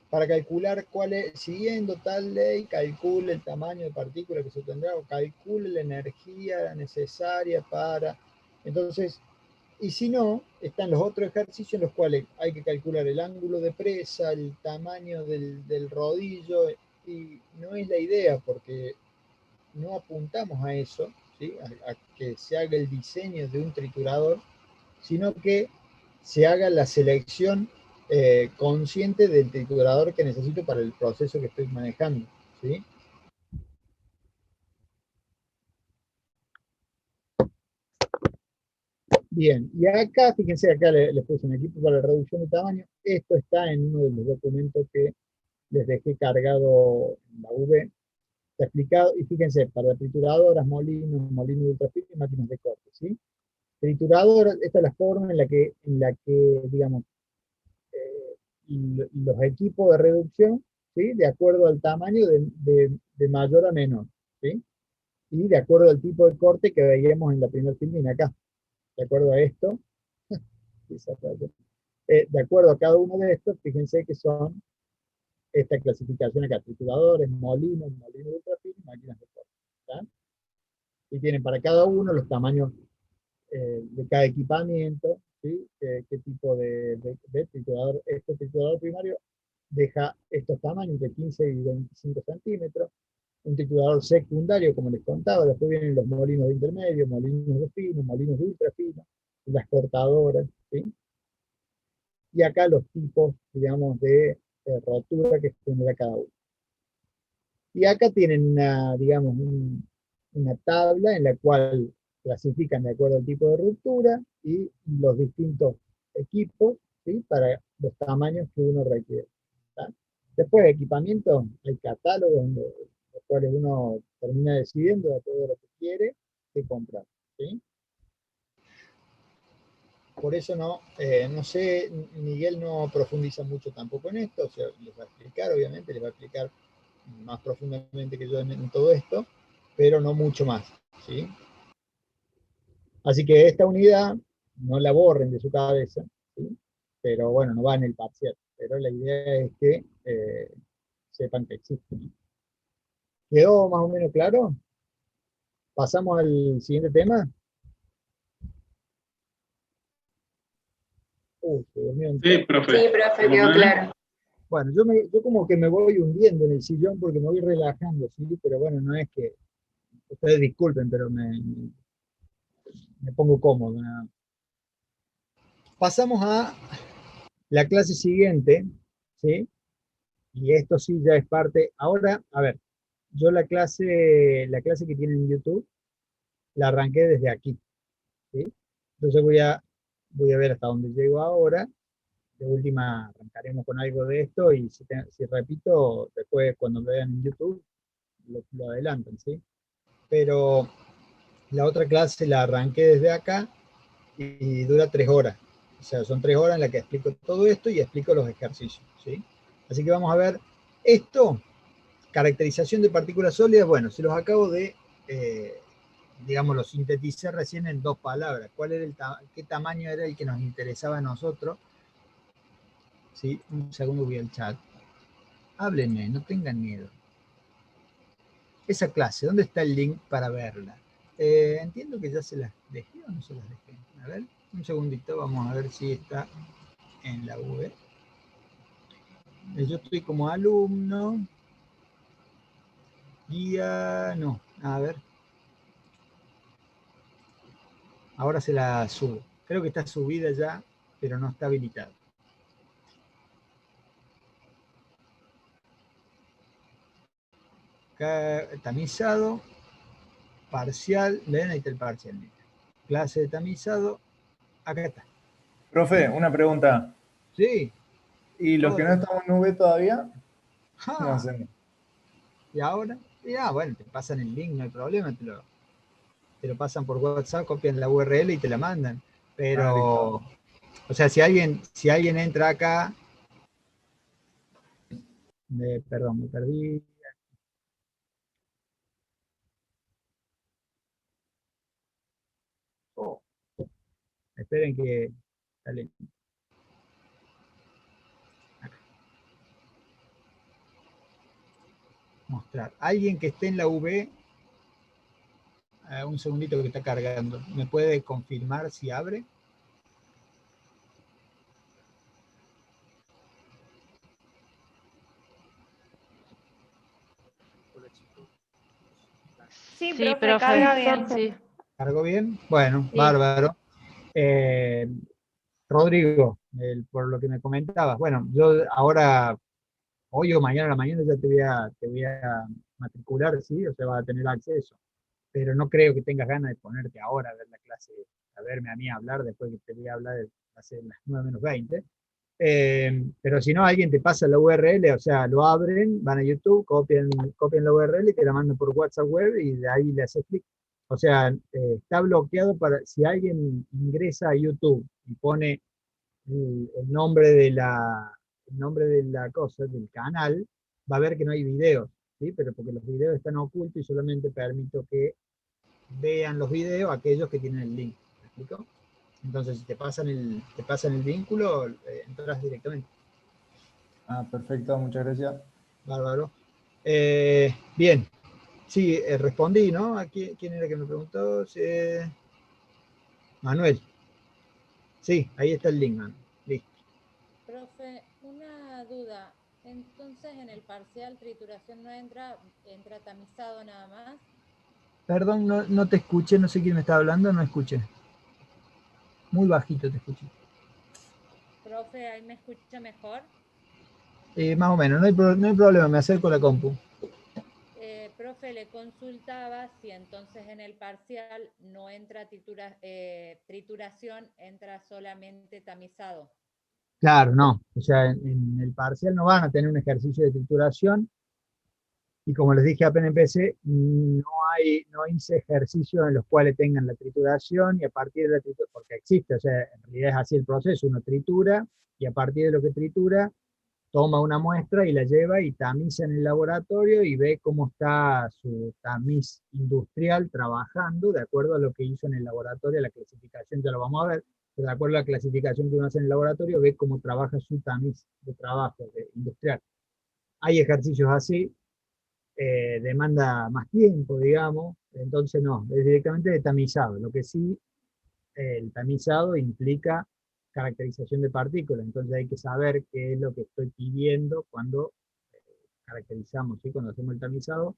para calcular cuál es, siguiendo tal ley, calcule el tamaño de partícula que se tendrá, o calcule la energía necesaria para... Entonces, y si no, están los otros ejercicios en los cuales hay que calcular el ángulo de presa, el tamaño del rodillo, y no es la idea, porque no apuntamos a eso, ¿sí? A que se haga el diseño de un triturador, sino que se haga la selección consciente del triturador que necesito para el proceso que estoy manejando, ¿sí? Bien, y acá, fíjense, acá les puse un equipo para la reducción de tamaño. Esto está en uno de los documentos que les dejé cargado en la V. Está explicado, y fíjense, para trituradoras, molinos de ultrafino y máquinas de corte, ¿sí? Trituradoras, esta es la forma en la que digamos, los equipos de reducción, ¿sí? De acuerdo al tamaño de mayor a menor, ¿sí? Y de acuerdo al tipo de corte que veíamos en la primera filmina acá. De acuerdo a esto, de acuerdo a cada uno de estos, fíjense que son esta clasificación acá: trituradores, molinos de ultrafino y máquinas de corte, ¿tá? Y tienen para cada uno los tamaños de cada equipamiento, ¿sí? Qué tipo de triturador. Este triturador primario deja estos tamaños de 15 y 25 centímetros. Un triturador secundario, como les contaba, después vienen los molinos de intermedio, molinos de fino, molinos de ultrafino, las cortadoras, ¿sí? Y acá los tipos, digamos, de rotura que genera cada uno. Y acá tienen digamos, una tabla en la cual clasifican de acuerdo al tipo de ruptura y los distintos equipos, ¿sí? Para los tamaños que uno requiere, ¿tá? Después de equipamiento, hay catálogos en los cuales uno termina decidiendo de acuerdo a lo que quiere qué comprar, ¿sí? Por eso no sé, Miguel no profundiza mucho tampoco en esto, o sea, les va a explicar, obviamente, les va a explicar más profundamente que yo en todo esto, pero no mucho más, ¿sí? Así que esta unidad no la borren de su cabeza, ¿sí? Pero bueno, no va en el parcial, pero la idea es que sepan que existe, ¿no? ¿Quedó más o menos claro? ¿Pasamos al siguiente tema? Se durmieron Sí, Sí, profe. profe, quedó claro. Bueno, yo como que me voy hundiendo en el sillón porque me voy relajando, ¿sí? Pero bueno, no es que, ustedes disculpen, pero me pongo cómodo, ¿no? Pasamos a la clase siguiente, ¿sí? Y esto sí ya es parte. Ahora, a ver, yo la clase que tienen en YouTube, la arranqué desde aquí, ¿sí? Entonces voy a ver hasta dónde llego ahora. De última arrancaremos con algo de esto y si repito, después cuando lo vean en YouTube, lo adelantan, ¿sí? pero la otra clase la arranqué desde acá y dura 3 horas. O sea, son 3 horas en las que explico todo esto y explico los ejercicios, ¿sí? Así que vamos a ver esto, caracterización de partículas sólidas. Bueno, se los acabo de, digamos, lo sinteticé recién en 2 palabras. ¿Cuál era qué tamaño era el que nos interesaba a nosotros? ¿Sí? Un segundo voy al chat. Háblenme, no tengan miedo. Esa clase, ¿dónde está el link para verla? Entiendo que ya se las dejé o no se las dejé. A ver, un segundito, vamos a ver si está en la web. Yo estoy como alumno. Guía, no, a ver. Ahora se la subo. Creo que está subida ya, pero no está habilitada. Acá, tamizado, parcial, ven, ahí está el parcial. Clase de tamizado, acá está. Profe, una pregunta. Sí. ¿Y los que no estamos en V todavía? ¿Cómo hacemos? ¿Y ahora? Ya, bueno, te pasan el link, no hay problema, te lo pasan por WhatsApp, copian la URL y te la mandan. Pero, o sea, si alguien entra acá, perdón, me perdí. Oh, esperen que sale. Acá. Mostrar. Alguien que esté en la V, un segundito que está cargando, ¿me puede confirmar si abre? Sí, Sí, profe, carga bien. sí. ¿Cargo bien? Bueno, Sí. bárbaro. Rodrigo, por lo que me comentabas, bueno, yo ahora, hoy o mañana a la mañana ya te voy a matricular, ¿sí? O sea, vas a tener acceso. Pero no creo que tengas ganas de ponerte ahora a ver la clase, a verme a mí hablar después que te voy a hablar hace las 9 menos 20. Pero si no, alguien te pasa la URL, o sea, lo abren, van a YouTube, copian la URL y te la mandan por WhatsApp web y de ahí le haces clic. O sea, está bloqueado para, si alguien ingresa a YouTube y pone el nombre de la cosa, del canal, va a ver que no hay videos, ¿sí? Pero porque los videos están ocultos y solamente permito que vean los videos aquellos que tienen el link. ¿Me explico? Entonces, si te pasan el vínculo, entras directamente. Ah, perfecto, muchas gracias. Bárbaro. Bien. Sí, respondí, ¿no? ¿Quién era que me preguntó? Manuel. Sí, ahí está el link, man. Listo. Profe, una duda. Entonces, en el parcial trituración no entra tamizado nada más. Perdón, no te escuché, no sé quién me está hablando, no escuché. Muy bajito te escuché. Profe, ¿ahí me escucha mejor? Más o menos, no hay problema, me acerco a la compu. Profe, le consultaba si entonces en el parcial no entra trituración, entra solamente tamizado. Claro, no. O sea, en el parcial no van a tener un ejercicio de trituración. Y como les dije apenas empecé, no hice ejercicios en los cuales tengan la trituración y a partir de la trituración, porque existe, o sea, en realidad es así el proceso, uno tritura y a partir de lo que tritura, toma una muestra y la lleva y tamiza en el laboratorio y ve cómo está su tamiz industrial trabajando de acuerdo a lo que hizo en el laboratorio, la clasificación ya lo vamos a ver, pero de acuerdo a la clasificación que uno hace en el laboratorio, ve cómo trabaja su tamiz de trabajo industrial. Hay ejercicios así, demanda más tiempo, digamos, entonces no, es directamente de tamizado. Lo que sí, el tamizado implica caracterización de partículas, entonces hay que saber qué es lo que estoy pidiendo cuando caracterizamos, ¿sí? Cuando hacemos el tamizado,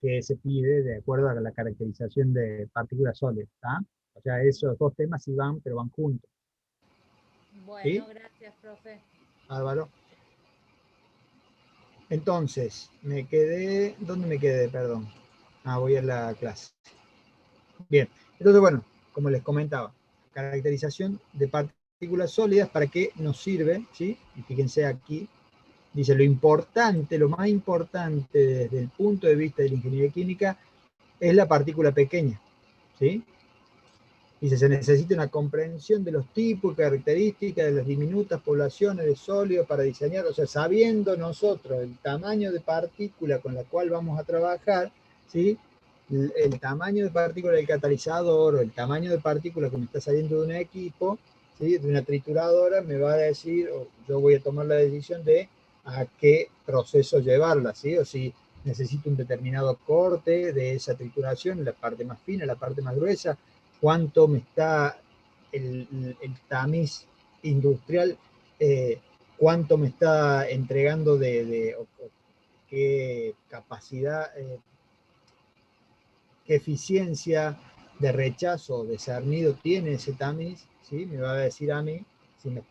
que se pide de acuerdo a la caracterización de partículas sólidas. O sea, esos 2 temas sí van, pero van juntos. Bueno, ¿sí? Gracias, profe. Álvaro. Entonces, ¿dónde me quedé? Perdón. Voy a la clase. Bien, entonces bueno, como les comentaba, caracterización de partículas sólidas, ¿para qué nos sirve? ¿Sí? Y fíjense aquí, dice lo más importante desde el punto de vista de la ingeniería química es la partícula pequeña, ¿sí? Dice, se necesita una comprensión de los tipos y características de las diminutas poblaciones de sólidos para diseñar, o sea, sabiendo nosotros el tamaño de partícula con la cual vamos a trabajar, ¿sí? El tamaño de partícula del catalizador o el tamaño de partícula que me está saliendo de un equipo, ¿sí? De una trituradora, me va a decir, o yo voy a tomar la decisión de a qué proceso llevarla, ¿sí? O si necesito un determinado corte de esa trituración, la parte más fina, la parte más gruesa, cuánto me está el tamiz industrial, cuánto me está entregando o qué capacidad, qué eficiencia de rechazo, de cernido tiene ese tamiz, ¿sí? Me va a decir a mí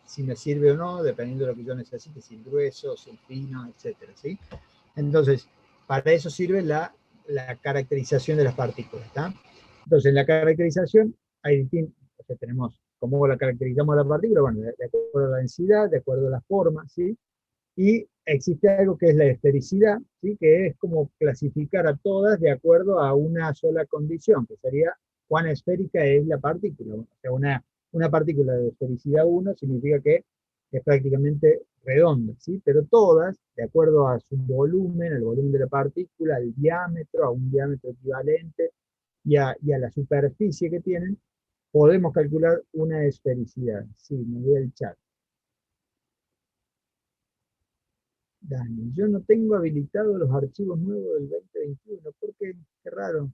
si me sirve o no, dependiendo de lo que yo necesite, si es grueso, si es fino, etcétera, ¿sí? Entonces, para eso sirve la caracterización de las partículas, ¿está? Entonces, en la caracterización hay distintos, o sea, tenemos cómo la caracterizamos a la partícula, bueno, de acuerdo a la densidad, de acuerdo a la forma, ¿sí? Y existe algo que es la esfericidad, ¿sí? Que es como clasificar a todas de acuerdo a una sola condición, que sería cuán esférica es la partícula. O sea, una partícula de esfericidad 1 significa que es prácticamente redonda, ¿sí? Pero todas, de acuerdo a su volumen, el volumen de la partícula, al diámetro, a un diámetro equivalente, y a la superficie que tienen, podemos calcular una esfericidad. Sí, me voy al chat. Dani, yo no tengo habilitados los archivos nuevos del 2021. ¿Por qué? Qué raro.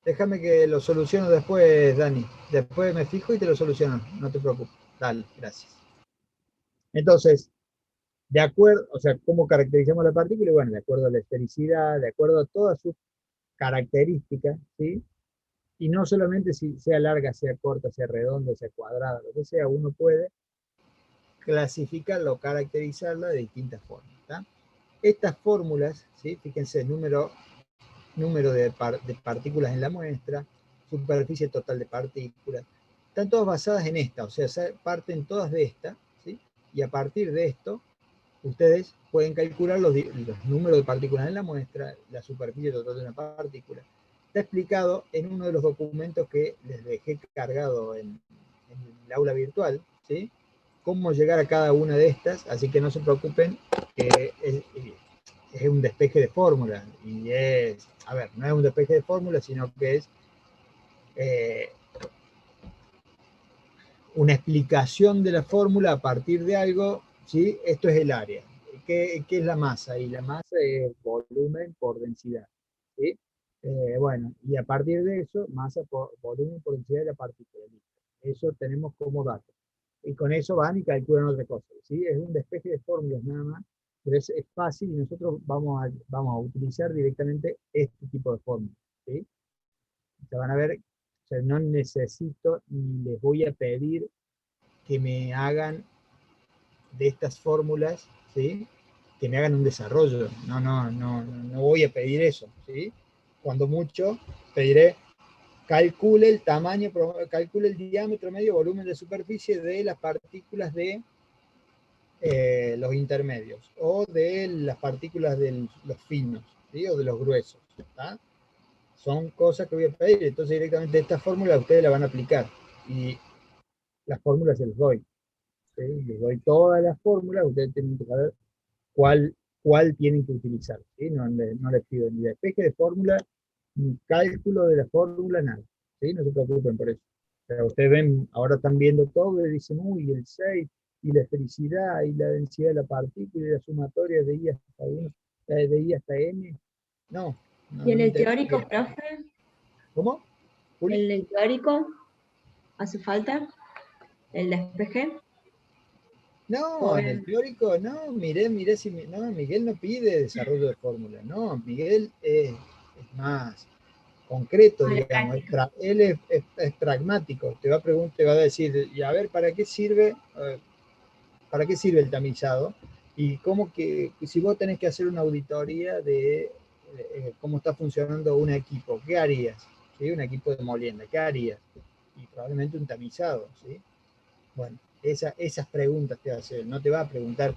Déjame que lo soluciono después, Dani. Después me fijo y te lo soluciono. No te preocupes. Dale, gracias. Entonces, de acuerdo, o sea, ¿cómo caracterizamos la partícula? Bueno, de acuerdo a la esfericidad, de acuerdo a todas sus características, ¿sí? Y no solamente si sea larga, sea corta, sea redonda, sea cuadrada, lo que sea, uno puede clasificarla o caracterizarla de distintas formas, ¿tá? Estas fórmulas, ¿sí? Fíjense, número de partículas en la muestra, superficie total de partículas, están todas basadas en esta, o sea, parten todas de esta, ¿sí? Y a partir de esto, ustedes pueden calcular los números de partículas en la muestra, la superficie total de una partícula. Está explicado en uno de los documentos que les dejé cargado en el aula virtual, ¿sí? Cómo llegar a cada una de estas, así que no se preocupen, que es un despeje de fórmula, y es, a ver, no es un despeje de fórmula, sino que es una explicación de la fórmula a partir de algo, ¿sí? Esto es el área. ¿Qué es la masa? Y la masa es volumen por densidad, ¿sí? Bueno, y a partir de eso, masa por volumen por densidad de la partícula. Eso tenemos como dato. Y con eso van y calculan otra cosa, ¿sí? Es un despeje de fórmulas nada más, pero es fácil y nosotros vamos a utilizar directamente este tipo de fórmulas, ¿sí? Se van a ver, o sea, no necesito ni les voy a pedir que me hagan de estas fórmulas, ¿sí? Que me hagan un desarrollo. No voy a pedir eso, ¿sí? Cuando mucho, pediré, calcule el tamaño, calcule el diámetro medio, volumen de superficie de las partículas de los intermedios, o de las partículas de los finos, ¿sí? O de los gruesos, ¿tá? Son cosas que voy a pedir, entonces directamente esta fórmula ustedes la van a aplicar, y las fórmulas se las doy, ¿sí? Les doy todas las fórmulas, ustedes tienen que saber cuál tienen que utilizar, ¿sí? No les pido ni despeje de fórmula, ni cálculo de la fórmula, nada, ¿sí? No se preocupen por eso. Pero ustedes ven, ahora están viendo todo y dicen, uy, el 6, y la esfericidad, y la densidad de la partícula, y la sumatoria de I hasta 1, de I hasta N. No. ¿Y en el teórico, profe? ¿Cómo? ¿En el teórico hace falta el despeje? No, en el teórico, no, miré si no, Miguel no pide desarrollo de fórmula, no, Miguel es más concreto, digamos, él es pragmático, te va a decir, y a ver, ¿para qué sirve el tamizado? Y cómo que, si vos tenés que hacer una auditoría de cómo está funcionando un equipo, ¿qué harías? ¿Sí? Un equipo de molienda, ¿qué harías? Y probablemente un tamizado, ¿sí? Bueno, esas preguntas te va a hacer, no te va a preguntar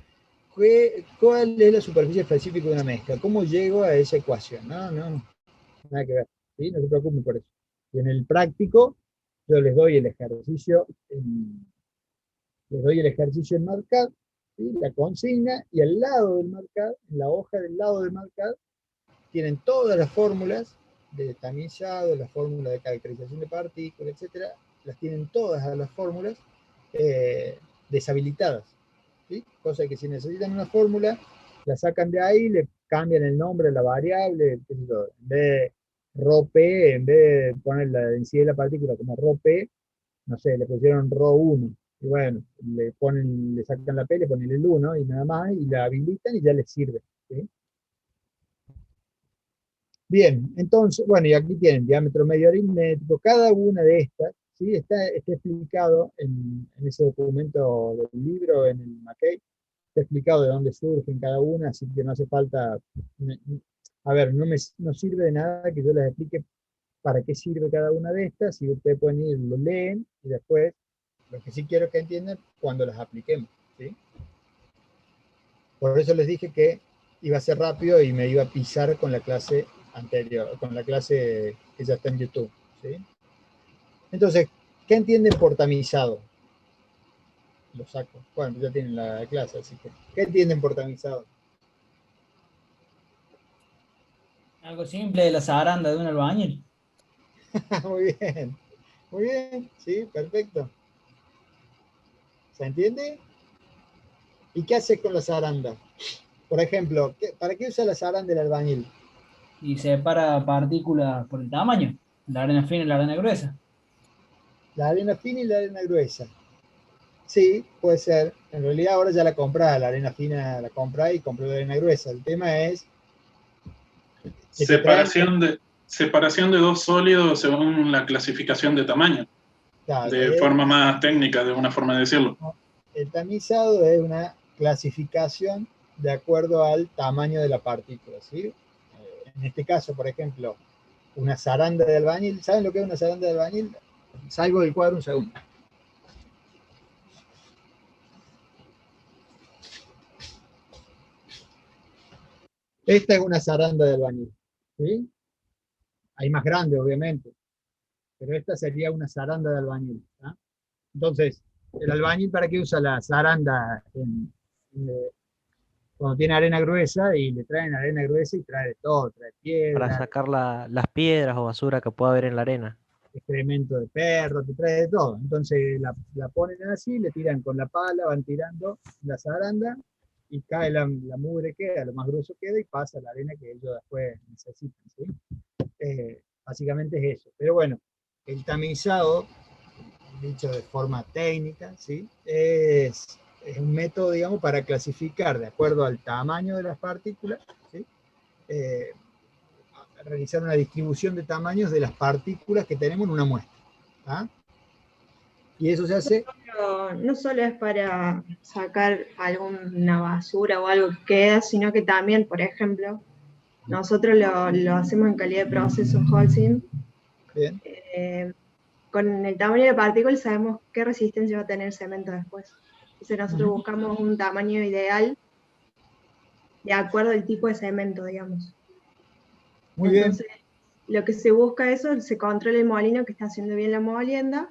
cuál es la superficie específica de una mezcla, cómo llego a esa ecuación, no, nada que ver. ¿sí? No se preocupen por eso. Y en el práctico, yo les doy el ejercicio en Markad, ¿sí? La consigna, y al lado del Markad, en la hoja del lado del Markad, tienen todas las fórmulas de tamizado, la fórmula de caracterización de partículas, etcétera, las tienen todas a las fórmulas deshabilitadas, ¿sí? Cosa que si necesitan una fórmula, la sacan de ahí, le cambian el nombre a la variable, qué sé yo, en vez de ρp, en vez de poner la densidad de la partícula como ρp, no sé, le pusieron ρ1, y bueno, le sacan la P, le ponen el 1 y nada más, y la habilitan y ya les sirve, ¿sí? Bien, entonces, bueno, y aquí tienen diámetro medio aritmético, cada una de estas, ¿sí? Está explicado en ese documento del libro, en el Mackey, está explicado de dónde surgen cada una, así que no hace falta, a ver, no sirve de nada que yo les explique para qué sirve cada una de estas, si ustedes pueden ir, lo leen, y después, lo que sí quiero que entiendan, cuando las apliquemos, ¿sí? Por eso les dije que iba a ser rápido y me iba a pisar con la clase anterior, con la clase que ya está en YouTube, ¿sí? Entonces, ¿qué entienden por tamizado? Lo saco. Bueno, ya tienen la clase, así que, ¿qué entienden por tamizado? Algo simple de la zaranda de un albañil. Muy bien, sí, perfecto. ¿Se entiende? ¿Y qué hace con la zaranda? Por ejemplo, ¿para qué usa la zaranda del albañil? Y separa partículas por el tamaño, la arena fina y la arena gruesa. La arena fina y la arena gruesa. Sí, puede ser. En realidad ahora ya la comprás, la arena fina la comprás y compró la arena gruesa. El tema es que separación de dos sólidos según la clasificación de tamaño. claro, De forma más técnica, de una forma de decirlo. el tamizado es una clasificación de acuerdo al tamaño de la partícula, ¿sí? En este caso, por ejemplo, una zaranda de albañil. ¿Saben lo que es una zaranda de albañil? Salgo del cuadro un segundo. Esta es una zaranda de albañil, ¿sí? Hay más grande, obviamente, pero esta sería una zaranda de albañil, ¿tá? Entonces, el albañil, ¿para qué usa la zaranda cuando tiene arena gruesa? Y le traen arena gruesa y trae de todo, trae Para piedra, sacar las piedras o basura que pueda haber en la arena. excremento de perro, te trae de todo. Entonces la ponen así, le tiran con la pala, van tirando la zaranda y cae la mugre, queda, lo más grueso queda y pasa la arena que ellos después necesitan, ¿sí? Básicamente es eso. Pero bueno, el tamizado, dicho de forma técnica, ¿sí? Es un método, digamos, para clasificar de acuerdo al tamaño de las partículas, ¿sí? Realizar una distribución de tamaños de las partículas que tenemos en una muestra, ¿tá? Y eso se hace... No solo es para sacar alguna basura o algo que queda, sino que también, por ejemplo, nosotros lo hacemos en calidad de proceso Holcim. Bien. Con el tamaño de partículas sabemos qué resistencia va a tener el cemento después. Entonces nosotros buscamos un tamaño ideal de acuerdo al tipo de cemento, digamos. Muy bien. Entonces, lo que se busca eso, se controla el molino que está haciendo bien la molienda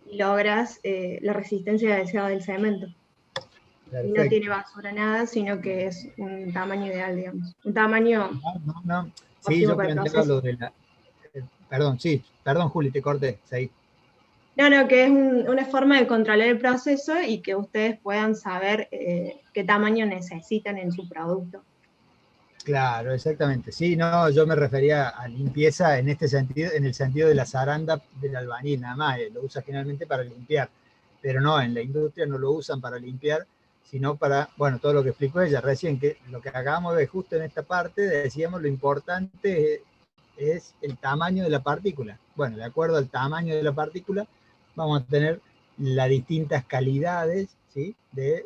y logras la resistencia deseada del cemento. Perfecto. Y no tiene basura nada, sino que es un tamaño ideal, digamos. Un tamaño... No. Sí, yo planteaba lo de la... Perdón, Juli, te corté, seguí. No, que es una forma de controlar el proceso y que ustedes puedan saber qué tamaño necesitan en su producto. Claro, exactamente. Sí, no, yo me refería a limpieza en este sentido, en el sentido de la zaranda del albañil, nada más. Lo usa generalmente para limpiar, pero no, en la industria no lo usan para limpiar, sino para, bueno, todo lo que explicó ella recién, que lo que acabamos de ver justo en esta parte, decíamos lo importante es el tamaño de la partícula. Bueno, de acuerdo al tamaño de la partícula, vamos a tener las distintas calidades, ¿sí? ¿Me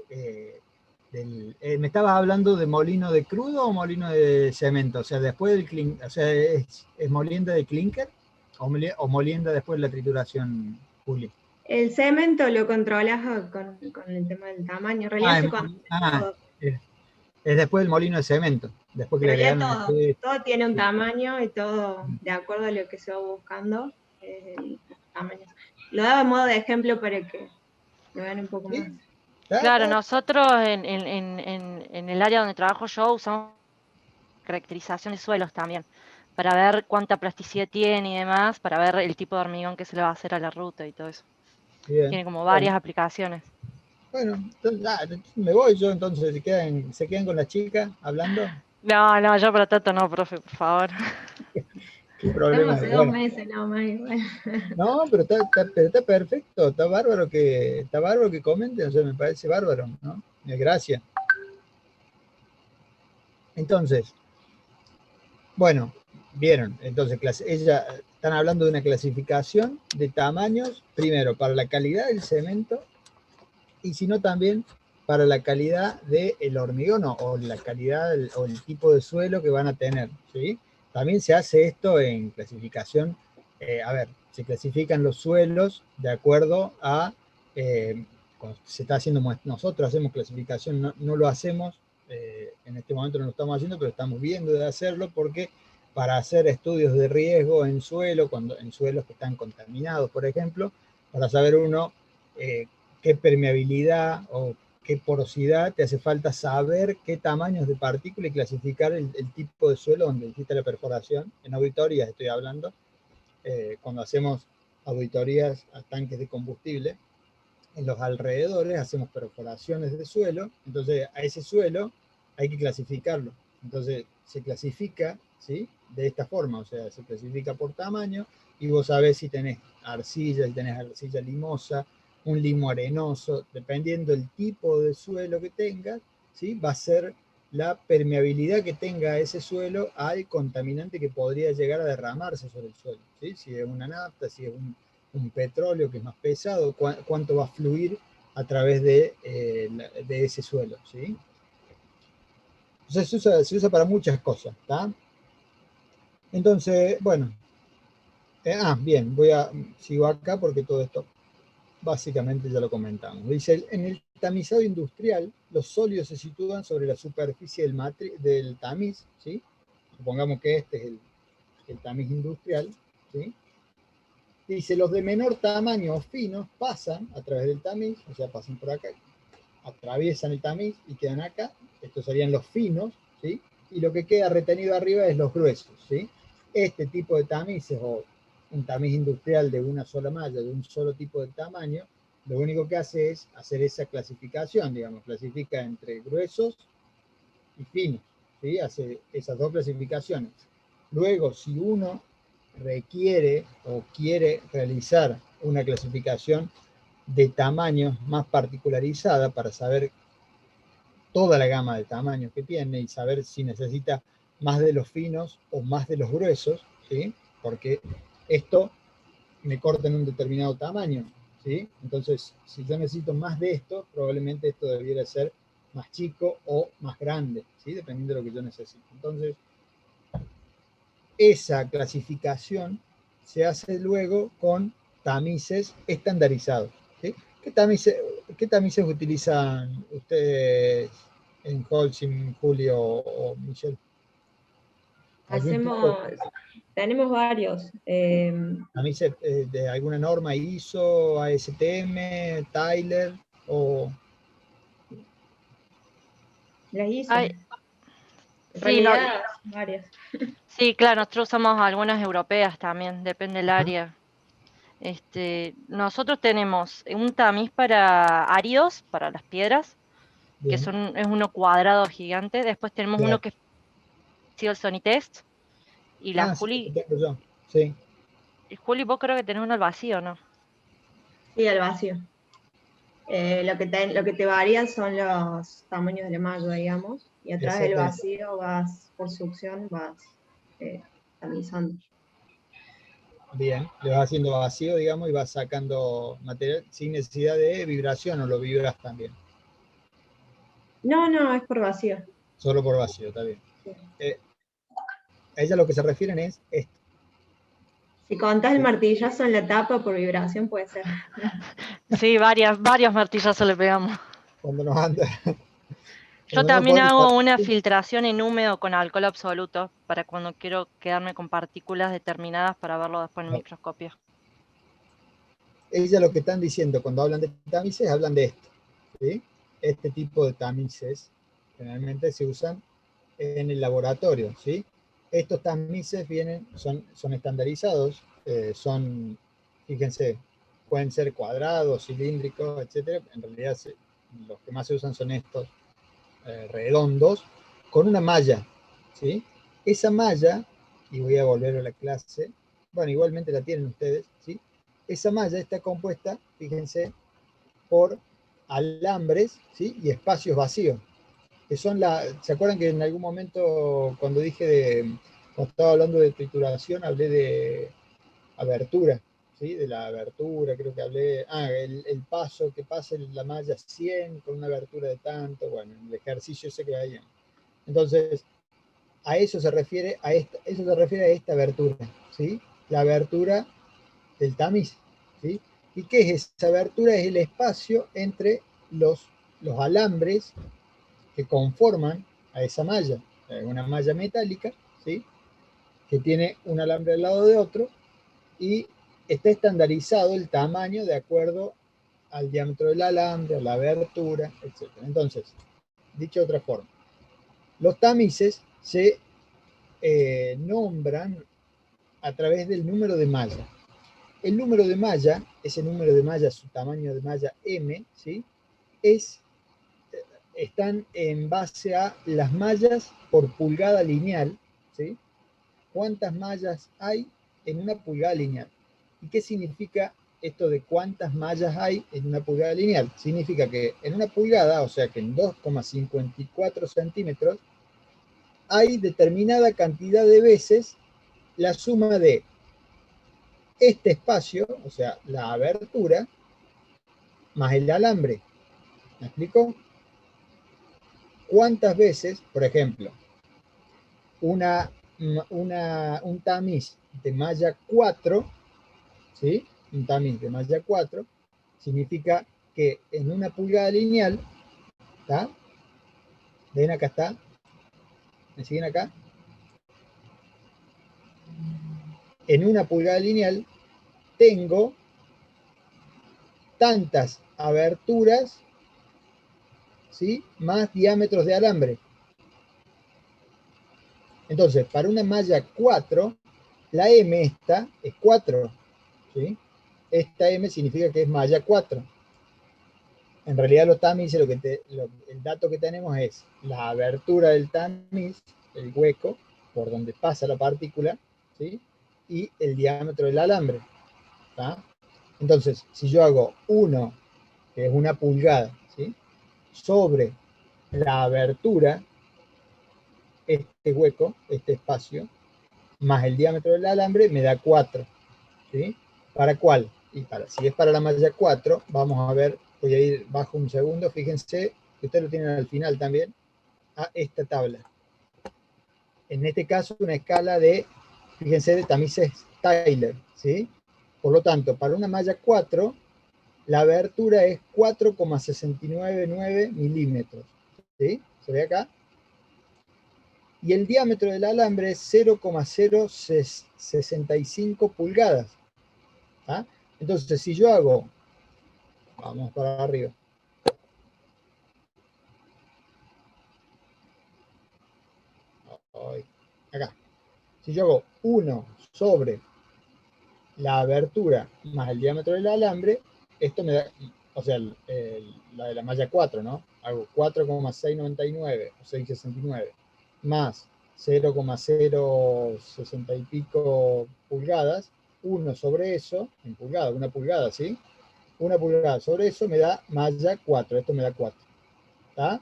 estabas hablando de molino de crudo o molino de cemento? O sea, después del clinker, o sea, ¿es molienda de clinker o molienda después de la trituración, Juli? El cemento lo controlas con el tema del tamaño. En realidad se controla todo. Es después del molino de cemento. Después que le Pero ya agregaron todo, el todo tiene un tamaño y todo de acuerdo a lo que se va buscando, los tamaños. Lo daba en modo de ejemplo para que lo vean un poco más. Claro, nosotros en el área donde trabajo yo usamos caracterización de suelos también, para ver cuánta plasticidad tiene y demás, para ver el tipo de hormigón que se le va a hacer a la ruta y todo eso. Bien. Tiene como varias aplicaciones. Bueno, entonces, me voy yo entonces, ¿se quedan con la chica hablando? No, yo para tanto no, profe, por favor. ¿Qué problema Estamos hay? hace 2 Bueno, meses nomás igual. no, pero está perfecto, está bárbaro que comenten, o sea, me parece bárbaro, ¿no? Gracias. Entonces, bueno, vieron, entonces están hablando de una clasificación de tamaños, primero para la calidad del cemento y si no también para la calidad del hormigón o la calidad o el tipo de suelo que van a tener, ¿sí? También se hace esto en clasificación, se clasifican los suelos de acuerdo a, cuando se está haciendo, nosotros hacemos clasificación, no lo hacemos, en este momento no lo estamos haciendo, pero estamos viendo de hacerlo porque para hacer estudios de riesgo en suelo, en suelos que están contaminados, por ejemplo, para saber uno qué permeabilidad o qué porosidad, te hace falta saber qué tamaños de partícula y clasificar el tipo de suelo donde existe la perforación. En auditorías estoy hablando, cuando hacemos auditorías a tanques de combustible, en los alrededores hacemos perforaciones de suelo, entonces a ese suelo hay que clasificarlo. Entonces se clasifica, ¿sí? De esta forma, o sea, se clasifica por tamaño y vos sabés si tenés arcilla, si tenés arcilla limosa, un limo arenoso, dependiendo del tipo de suelo que tengas, ¿sí? Va a ser la permeabilidad que tenga ese suelo al contaminante que podría llegar a derramarse sobre el suelo, ¿sí? Si es una nafta, si es un petróleo que es más pesado, cuánto va a fluir a través de ese suelo, ¿sí? Entonces se usa para muchas cosas, ¿está? Entonces, bueno, bien, sigo acá porque todo esto básicamente ya lo comentamos. Dice, en el tamizado industrial, los sólidos se sitúan sobre la superficie del tamiz, ¿sí? Supongamos que este es el tamiz industrial, ¿sí? Dice, los de menor tamaño o finos pasan a través del tamiz, o sea, pasan por acá, atraviesan el tamiz y quedan acá. Estos serían los finos, ¿sí? Y lo que queda retenido arriba es los gruesos, ¿sí? Este tipo de tamices, o un tamiz industrial de una sola malla, de un solo tipo de tamaño, lo único que hace es hacer esa clasificación, digamos, clasifica entre gruesos y finos, ¿sí? Hace esas dos clasificaciones. Luego, si uno requiere o quiere realizar una clasificación de tamaños más particularizada para saber toda la gama de tamaños que tiene y saber si necesita más de los finos o más de los gruesos, ¿sí? Porque esto me corta en un determinado tamaño, ¿sí? Entonces, si yo necesito más de esto, probablemente esto debiera ser más chico o más grande, ¿sí? Dependiendo de lo que yo necesito. Entonces, esa clasificación se hace luego con tamices estandarizados, ¿sí? ¿Qué tamices utilizan ustedes en Holcim, Julio o Michelle? Tenemos varios. ¿Tamices de alguna norma ISO, ASTM, Tyler o...? Las ISO. En Sí, realidad, varias. Sí, claro, nosotros usamos algunas europeas también, depende del área. Nosotros tenemos un tamiz para áridos, para las piedras, que es uno cuadrado gigante. Después tenemos uno que es el Sonitest. Y la Juli. Sí. Y Juli, vos creo que tenés uno al vacío, ¿no? Sí, al vacío. Lo que te varía son los tamaños de la malla, digamos, y a través del vacío por succión vas tamizando. Bien, le vas haciendo vacío, digamos, y vas sacando material sin necesidad de vibración, o lo vibras también. No, es por vacío. Solo por vacío, está bien. Sí. A ella lo que se refieren es esto. Si contás el martillazo en la tapa por vibración, puede ser. Sí, varios martillazos le pegamos. Cuando nos anda. Yo Cuando no también podés hago usar- una filtración en húmedo con alcohol absoluto para cuando quiero quedarme con partículas determinadas para verlo después en el microscopio. Ellas lo que están diciendo cuando hablan de tamices, hablan de esto, ¿sí? Este tipo de tamices generalmente se usan en el laboratorio, ¿sí? Estos tamices son estandarizados, fíjense, pueden ser cuadrados, cilíndricos, etcétera. En realidad los que más se usan son estos redondos, con una malla, ¿sí? Esa malla, y voy a volver a la clase, bueno, igualmente la tienen ustedes, ¿sí? Esa malla está compuesta, fíjense, por alambres, ¿sí? Y espacios vacíos, que son ¿se acuerdan que en algún momento cuando cuando estaba hablando de trituración, hablé de abertura, ¿sí? De la abertura, creo que hablé, el paso que pasa la malla 100 con una abertura de tanto, bueno, el ejercicio ese que hay. Entonces, a eso se refiere eso se refiere a esta abertura, ¿sí? La abertura del tamiz, ¿sí? ¿Y qué es esa abertura? Es el espacio entre los alambres que conforman a esa malla, una malla metálica, ¿sí? Que tiene un alambre al lado de otro, y está estandarizado el tamaño de acuerdo al diámetro del alambre, a la abertura, etc. Entonces, dicho de otra forma, los tamices se nombran a través del número de malla. El número de malla, ese número de malla, su tamaño de malla M, ¿sí? Están en base a las mallas por pulgada lineal, ¿sí? ¿Cuántas mallas hay en una pulgada lineal? ¿Y qué significa esto de cuántas mallas hay en una pulgada lineal? Significa que en una pulgada, o sea que en 2,54 centímetros, hay determinada cantidad de veces la suma de este espacio, o sea, la abertura, más el alambre. ¿Me explico? ¿Cuántas veces, por ejemplo, un tamiz de malla 4, ¿sí? Un tamiz de malla 4 significa que en una pulgada lineal, ¿está? ¿Ven acá está? ¿Me siguen acá? En una pulgada lineal tengo tantas aberturas, ¿sí? Más diámetros de alambre. Entonces, para una malla 4, la M esta es 4, ¿sí? Esta M significa que es malla 4. En realidad los tamices, el dato que tenemos es la abertura del tamiz, el hueco, por donde pasa la partícula, ¿sí? Y el diámetro del alambre, ¿tá? Entonces, si yo hago 1, que es una pulgada, ¿sí? Sobre la abertura, este hueco, este espacio, más el diámetro del alambre, me da 4, ¿sí? ¿Para cuál? Si es para la malla 4, vamos a ver, voy a ir bajo un segundo, fíjense, que ustedes lo tienen al final también, a esta tabla. En este caso, una escala fíjense, de tamices Tyler, ¿sí? Por lo tanto, para una malla 4, la abertura es 4,699 milímetros, ¿sí? ¿Se ve acá? Y el diámetro del alambre es 0,065 pulgadas. ¿Ah? Entonces, si yo hago, vamos para arriba, acá, si yo hago 1 sobre la abertura más el diámetro del alambre, esto me da, o sea, la de la malla 4, ¿no? Hago 4,699 o 669 más 0,060 y pico pulgadas, 1 sobre eso, en pulgada, una pulgada, ¿sí? Una pulgada sobre eso me da malla 4, esto me da 4. ¿Tá?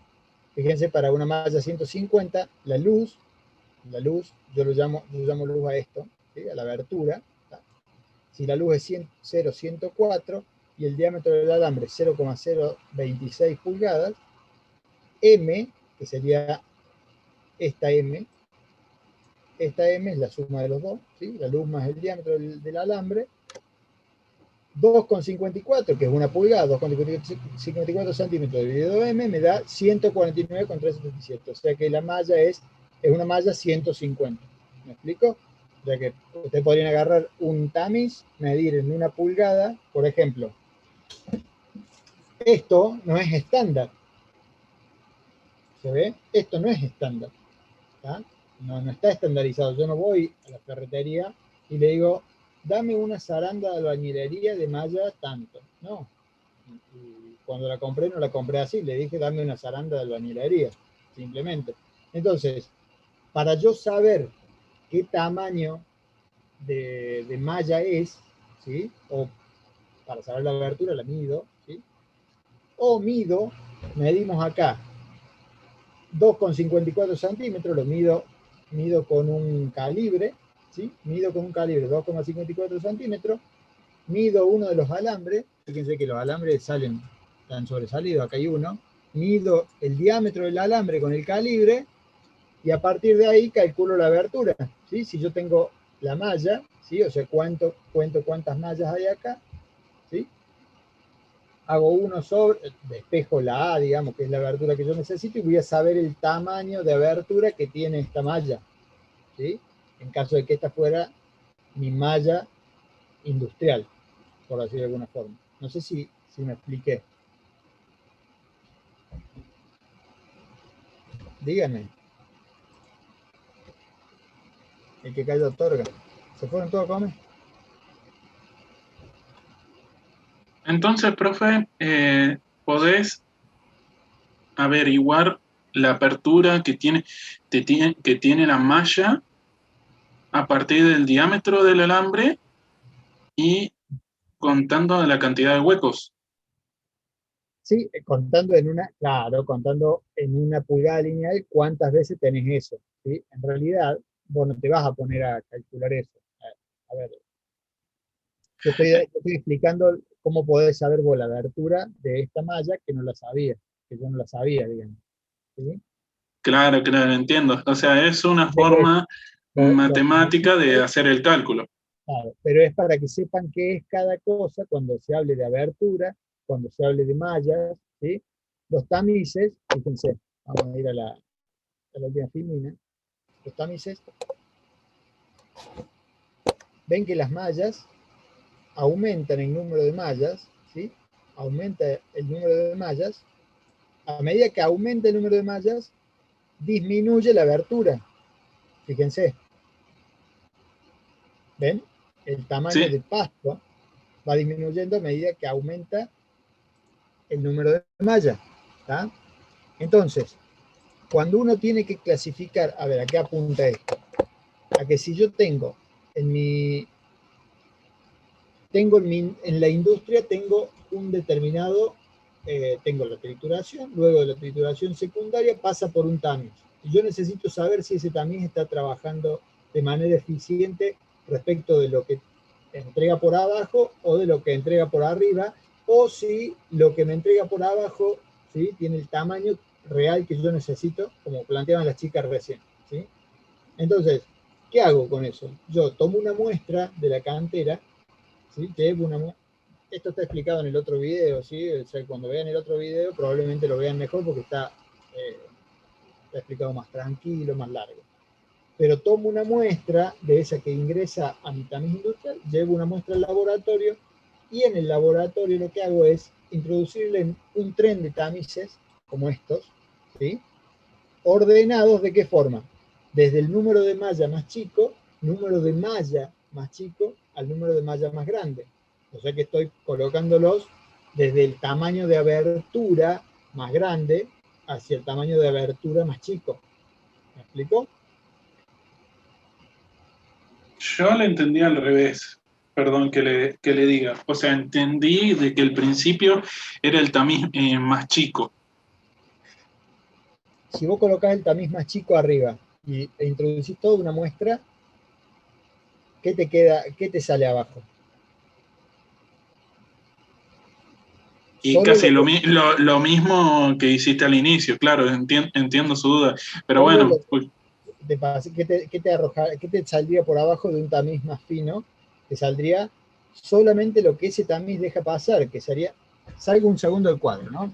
Fíjense, para una malla 150, la luz, yo llamo luz a esto, ¿sí? A la abertura. ¿Tá? Si la luz es 0,104 y el diámetro del alambre 0,026 pulgadas, M, que sería esta M es la suma de los dos, ¿sí? La luz más el diámetro del alambre, 2,54, que es una pulgada, 2,54 centímetros dividido M, me da 149,377. O sea que la malla es una malla 150. ¿Me explico? O sea que ustedes podrían agarrar un tamiz, medir en una pulgada, por ejemplo. Esto no es estándar. ¿Se ve? Esto no es estándar. ¿Tá? No está estandarizado. Yo no voy a la ferretería y le digo, dame una zaranda de albañilería de malla tanto. No. Y cuando la compré, no la compré así. Le dije, dame una zaranda de albañilería. Simplemente. Entonces, para yo saber qué tamaño de malla es, ¿sí? O para saber la abertura, la mido, ¿sí? O medimos acá 2,54 centímetros, lo mido con un calibre, ¿sí? Mido con un calibre 2,54 centímetros, mido uno de los alambres, fíjense que los alambres están sobresalidos, acá hay uno, mido el diámetro del alambre con el calibre, y a partir de ahí calculo la abertura, ¿sí? Si yo tengo la malla, ¿sí? O sea, cuento cuántas mallas hay acá, ¿sí? Hago uno despejo la A, digamos, que es la abertura que yo necesito, y voy a saber el tamaño de abertura que tiene esta malla, ¿sí? En caso de que esta fuera mi malla industrial, por decirlo de alguna forma. No sé si me expliqué. Díganme. El que cayó otorga. ¿Se fueron todos a comer? Entonces, profe, podés averiguar la apertura que tiene la malla a partir del diámetro del alambre y contando la cantidad de huecos. Sí, contando en una pulgada lineal cuántas veces tenés eso, ¿sí? En realidad, vos no te vas a poner a calcular eso. A ver, yo estoy explicando cómo podés saber vos la abertura de esta malla que yo no la sabía, digamos. ¿Sí? Claro, entiendo. O sea, es una forma matemática de hacer el cálculo. Claro, pero es para que sepan qué es cada cosa cuando se hable de abertura, cuando se hable de mallas, ¿sí? Los tamices, fíjense, vamos a ir a la última filmina. Los tamices, ven que las mallas aumentan el número de mallas, ¿sí? Aumenta el número de mallas. A medida que aumenta el número de mallas, disminuye la abertura. Fíjense. ¿Ven? El tamaño de pasto va disminuyendo a medida que aumenta el número de mallas. ¿Tá? Entonces, cuando uno tiene que clasificar, a ver, ¿a qué apunta esto? A que si yo tengo en la industria tengo un determinado, tengo la trituración, luego de la trituración secundaria pasa por un tamiz. Y yo necesito saber si ese tamiz está trabajando de manera eficiente respecto de lo que entrega por abajo o de lo que entrega por arriba, o si lo que me entrega por abajo, ¿sí? Tiene el tamaño real que yo necesito, como planteaban las chicas recién, ¿sí? Entonces, ¿qué hago con eso? Yo tomo una muestra de la cantera, ¿sí? Esto está explicado en el otro video, ¿sí? O sea, cuando vean el otro video probablemente lo vean mejor porque está explicado más tranquilo, más largo. Pero tomo una muestra de esa que ingresa a mi tamiz industrial, llevo una muestra al laboratorio y en el laboratorio lo que hago es introducirle un tren de tamices como estos, ¿sí? Ordenados ¿de qué forma? Desde el número de malla más chico al número de malla más grande. O sea que estoy colocándolos desde el tamaño de abertura más grande hacia el tamaño de abertura más chico. ¿Me explico? Yo lo entendí al revés, perdón que le diga. O sea, entendí de que el principio era el tamiz más chico. Si vos colocás el tamiz más chico arriba e introducís toda una muestra, ¿qué te queda? ¿Qué te sale abajo? Y casi lo mismo que hiciste al inicio, claro, entiendo su duda. Pero bueno. ¿Qué te saldría por abajo de un tamiz más fino? Te saldría solamente lo que ese tamiz deja pasar, que sería, salgo un segundo del cuadro, ¿no?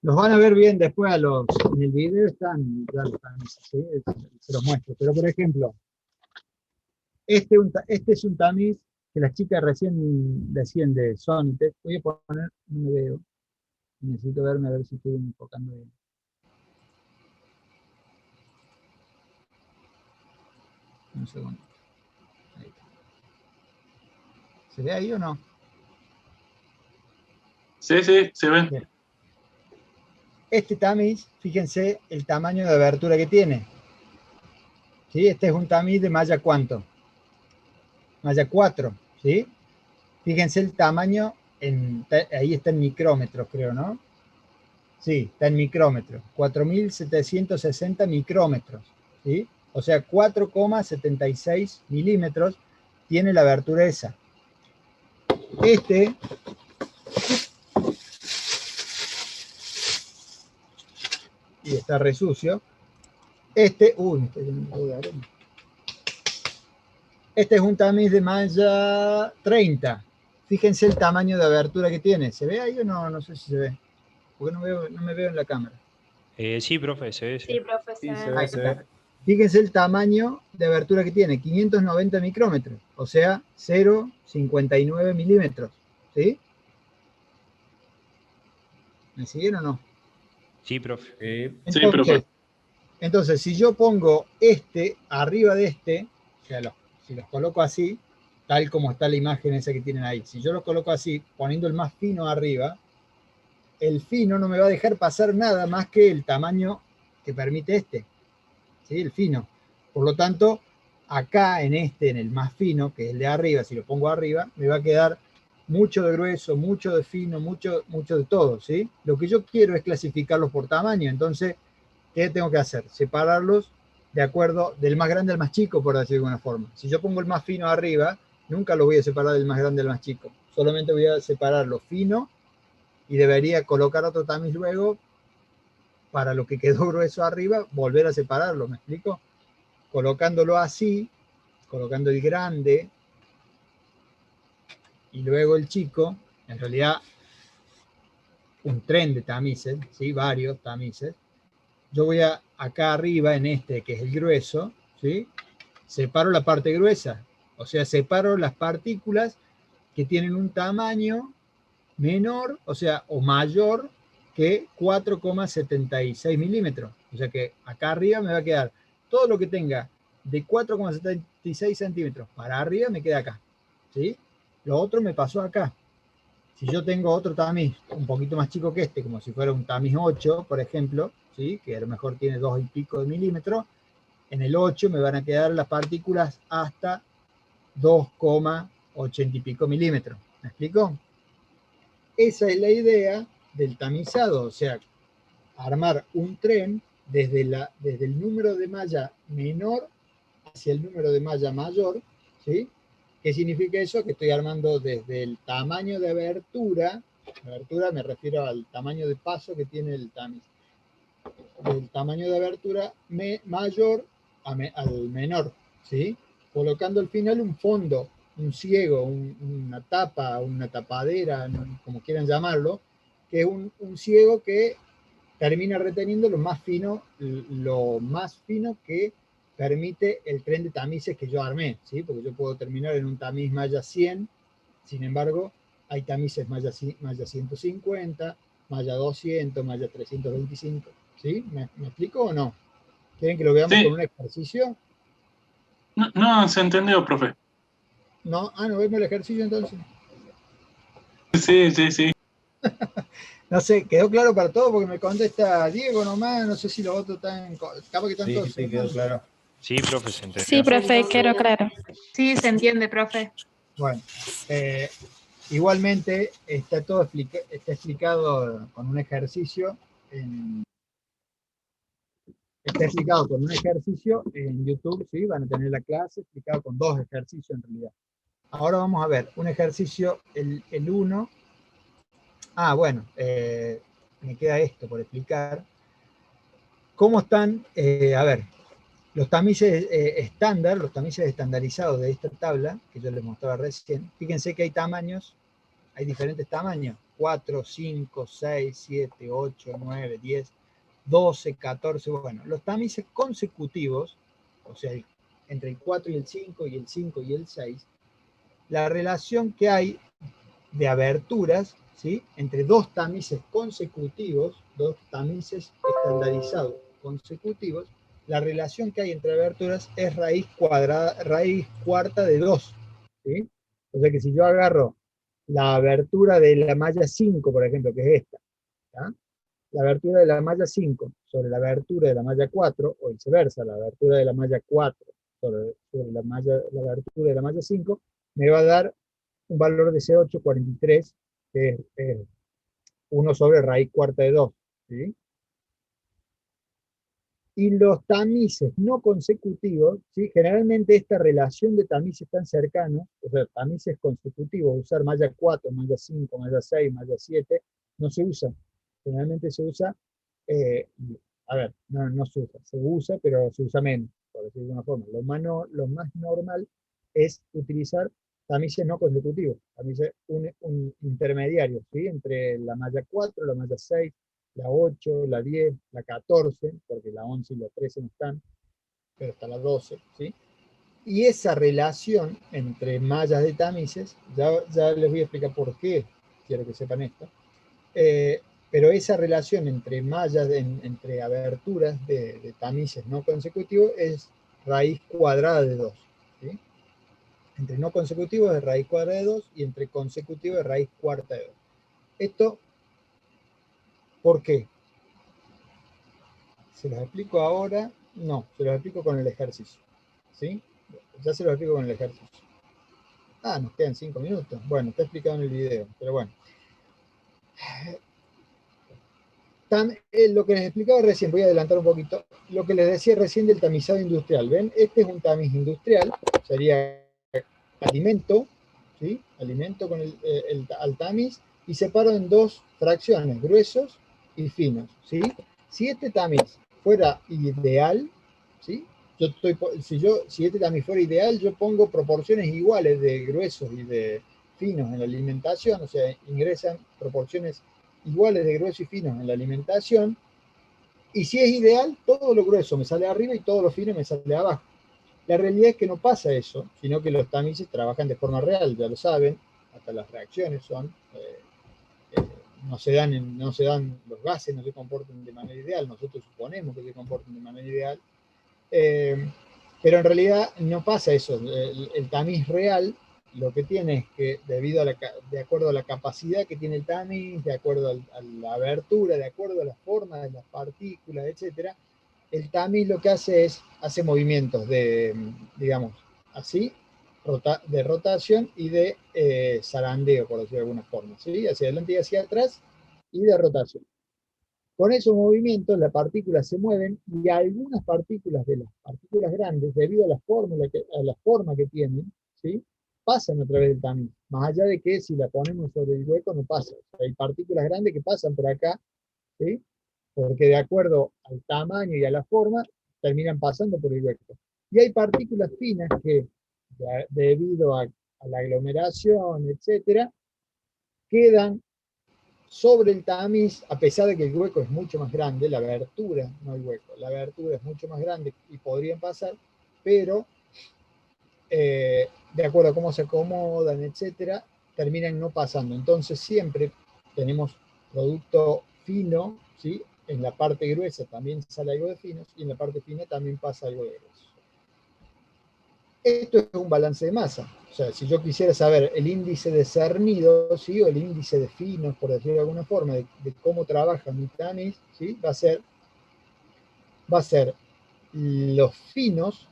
Los van a ver bien después en el video están ya los tamices, ¿sí? Se los muestro. Pero por ejemplo, este es un tamiz que las chicas recién decían de Sonitec. Voy a poner, no me veo. Necesito verme a ver si estoy enfocando bien. Un segundo. Ahí está. ¿Se ve ahí o no? Sí, sí, se ve. Bien. Este tamiz, fíjense el tamaño de abertura que tiene. ¿Sí? Este es un tamiz de malla ¿cuánto? Malla 4, ¿sí? Fíjense el tamaño, ahí está en micrómetros, creo, ¿no? Sí, está en micrómetros. 4.760 micrómetros, ¿sí? O sea, 4,76 milímetros tiene la abertura esa. Y está re sucio. Este es un tamiz de malla 30. Fíjense el tamaño de abertura que tiene. ¿Se ve ahí o no? No sé si se ve. Porque no me veo en la cámara. Sí, profe, se ve. Sí, profe, Sí, se se ve. ve, se ve. Fíjense el tamaño de abertura que tiene, 590 micrómetros, o sea, 0,59 milímetros, ¿sí? ¿Me siguen o no? Sí, profe. Sí, profe. Entonces, si yo pongo este arriba de este, o sea, si los coloco así, tal como está la imagen esa que tienen ahí, si yo los coloco así, poniendo el más fino arriba, el fino no me va a dejar pasar nada más que el tamaño que permite este, ¿sí? El fino. Por lo tanto, acá en el más fino, que es el de arriba, si lo pongo arriba, me va a quedar mucho de grueso, mucho de fino, mucho de todo, ¿sí? Lo que yo quiero es clasificarlos por tamaño, entonces, ¿qué tengo que hacer? Separarlos de acuerdo del más grande al más chico, por decirlo de alguna forma. Si yo pongo el más fino arriba, nunca lo voy a separar del más grande al más chico. Solamente voy a separar lo fino y debería colocar otro tamiz luego para lo que quedó grueso arriba, volver a separarlo, ¿me explico? Colocándolo así, colocando el grande y luego el chico, en realidad un tren de tamices, ¿sí? Varios tamices. Yo voy acá arriba en este que es el grueso, ¿sí? Separo la parte gruesa, o sea, separo las partículas que tienen un tamaño menor, o sea, o mayor que 4,76 milímetros. O sea que acá arriba me va a quedar todo lo que tenga de 4,76 centímetros para arriba me queda acá, ¿sí? Lo otro me pasó acá. Si yo tengo otro tamiz un poquito más chico que este, como si fuera un tamiz 8, por ejemplo, ¿sí? Que a lo mejor tiene 2 y pico de milímetros, en el 8 me van a quedar las partículas hasta 2,80 y pico milímetros. ¿Me explico? Esa es la idea del tamizado, o sea, armar un tren desde el número de malla menor hacia el número de malla mayor, ¿sí? ¿Qué significa eso? Que estoy armando desde el tamaño de abertura me refiero al tamaño de paso que tiene el tamiz, del tamaño de abertura mayor al menor, ¿sí? Colocando al final un fondo, un ciego, una tapa, una tapadera, como quieran llamarlo, que es un ciego que termina reteniendo lo más fino que permite el tren de tamices que yo armé, ¿sí? Porque yo puedo terminar en un tamiz malla 100, sin embargo, hay tamices malla 150, malla 200, malla 325, ¿sí? ¿Me explico o no? ¿Quieren que lo veamos con un ejercicio? No, se entendió, profe. No, ¿no vemos el ejercicio entonces? Sí. No sé, quedó claro para todos porque me contesta Diego nomás, no sé si los otros están, capaz que están todos. Sí, quedó claro. Sí, profe, se entendió. Sí, profe, quedó claro. Sí, se entiende, profe. Bueno, igualmente está todo está explicado con un ejercicio está explicado con un ejercicio en YouTube, ¿sí? Van a tener la clase explicado con 2 ejercicios en realidad. Ahora vamos a ver un ejercicio, el 1. Bueno, me queda esto por explicar. ¿Cómo están? A ver, los tamices estándar, los tamices estandarizados de esta tabla, que yo les mostraba recién, fíjense que hay tamaños, hay diferentes tamaños, 4, 5, 6, 7, 8, 9, 10, 12, 14, bueno, los tamices consecutivos, o sea, entre el 4 y el 5, y el 5 y el 6, la relación que hay de aberturas, ¿sí?, entre dos tamices consecutivos, dos tamices estandarizados consecutivos, la relación que hay entre aberturas es raíz cuarta de 2, ¿sí? O sea que si yo agarro la abertura de la malla 5, por ejemplo, que es esta, ¿tá? La abertura de la malla 5 sobre la abertura de la malla 4, o viceversa, la abertura de la malla 4 sobre la abertura de la malla 5, me va a dar un valor de 0,843, que es 1 sobre raíz cuarta de 2, ¿sí? Y los tamices no consecutivos, ¿sí?, generalmente esta relación de tamices tan cercanos, o sea, tamices consecutivos, usar malla 4, malla 5, malla 6, malla 7, no se usa. Generalmente se usa, a ver, no se usa, pero se usa menos, por decirlo de alguna forma. Lo más normal es utilizar tamices no consecutivos, tamices un intermediarios, ¿sí?, entre la malla 4, la malla 6, la 8, la 10, la 14, porque la 11 y la 13 no están, pero está la 12, ¿sí? Y esa relación entre mallas de tamices, ya les voy a explicar por qué quiero que sepan esto, pero esa relación entre mallas, entre aberturas de tamices no consecutivos es raíz cuadrada de 2, ¿sí? Entre no consecutivos es raíz cuadrada de 2 y entre consecutivos es raíz cuarta de 2. Esto, ¿por qué? ¿Se los explico ahora? No, se los explico con el ejercicio, ¿sí? Ya se los explico con el ejercicio. Ah, nos quedan 5 minutos. Bueno, está explicado en el video, pero bueno. Lo que les explicaba recién, voy a adelantar un poquito, lo que les decía recién del tamizado industrial. ¿Ven? Este es un tamiz industrial, sería alimento, ¿sí? Alimento con al tamiz, y separo en dos fracciones, gruesos y finos, ¿sí? Si este tamiz fuera ideal, ¿sí? Si este tamiz fuera ideal, yo pongo proporciones iguales de gruesos y de finos en la alimentación, o sea, ingresan proporciones iguales de grueso y finos en la alimentación, y si es ideal, todo lo grueso me sale arriba y todo lo fino me sale abajo. La realidad es que no pasa eso, sino que los tamices trabajan de forma real, ya lo saben, hasta las reacciones son, no se dan los gases, no se comportan de manera ideal, nosotros suponemos que se comportan de manera ideal, pero en realidad no pasa eso. El tamiz real lo que tiene es que de acuerdo a la capacidad que tiene el tamiz, de acuerdo a la abertura, de acuerdo a la forma de las partículas, etc., el tamiz lo que hace movimientos de, digamos, así, de rotación y de zarandeo, por decirlo de alguna forma, ¿sí? Hacia adelante y hacia atrás, y de rotación. Con esos movimientos las partículas se mueven, y algunas partículas de las partículas grandes, debido a la forma que tienen, ¿sí?, pasan a través del tamiz, más allá de que si la ponemos sobre el hueco no pasa. O sea, hay partículas grandes que pasan por acá, ¿sí?, porque de acuerdo al tamaño y a la forma, terminan pasando por el hueco. Y hay partículas finas que, debido a la aglomeración, etcétera, quedan sobre el tamiz, a pesar de que el hueco es mucho más grande, la abertura, no el hueco, la abertura es mucho más grande y podrían pasar, pero de acuerdo a cómo se acomodan, etcétera, terminan no pasando. Entonces siempre tenemos producto fino, ¿sí? En la parte gruesa también sale algo de finos, y en la parte fina también pasa algo de grueso. Esto es un balance de masa. O sea, si yo quisiera saber el índice de cernido, ¿sí?, o el índice de finos, por decirlo de alguna forma, de cómo trabaja mi tamiz, ¿sí?, va a ser los finos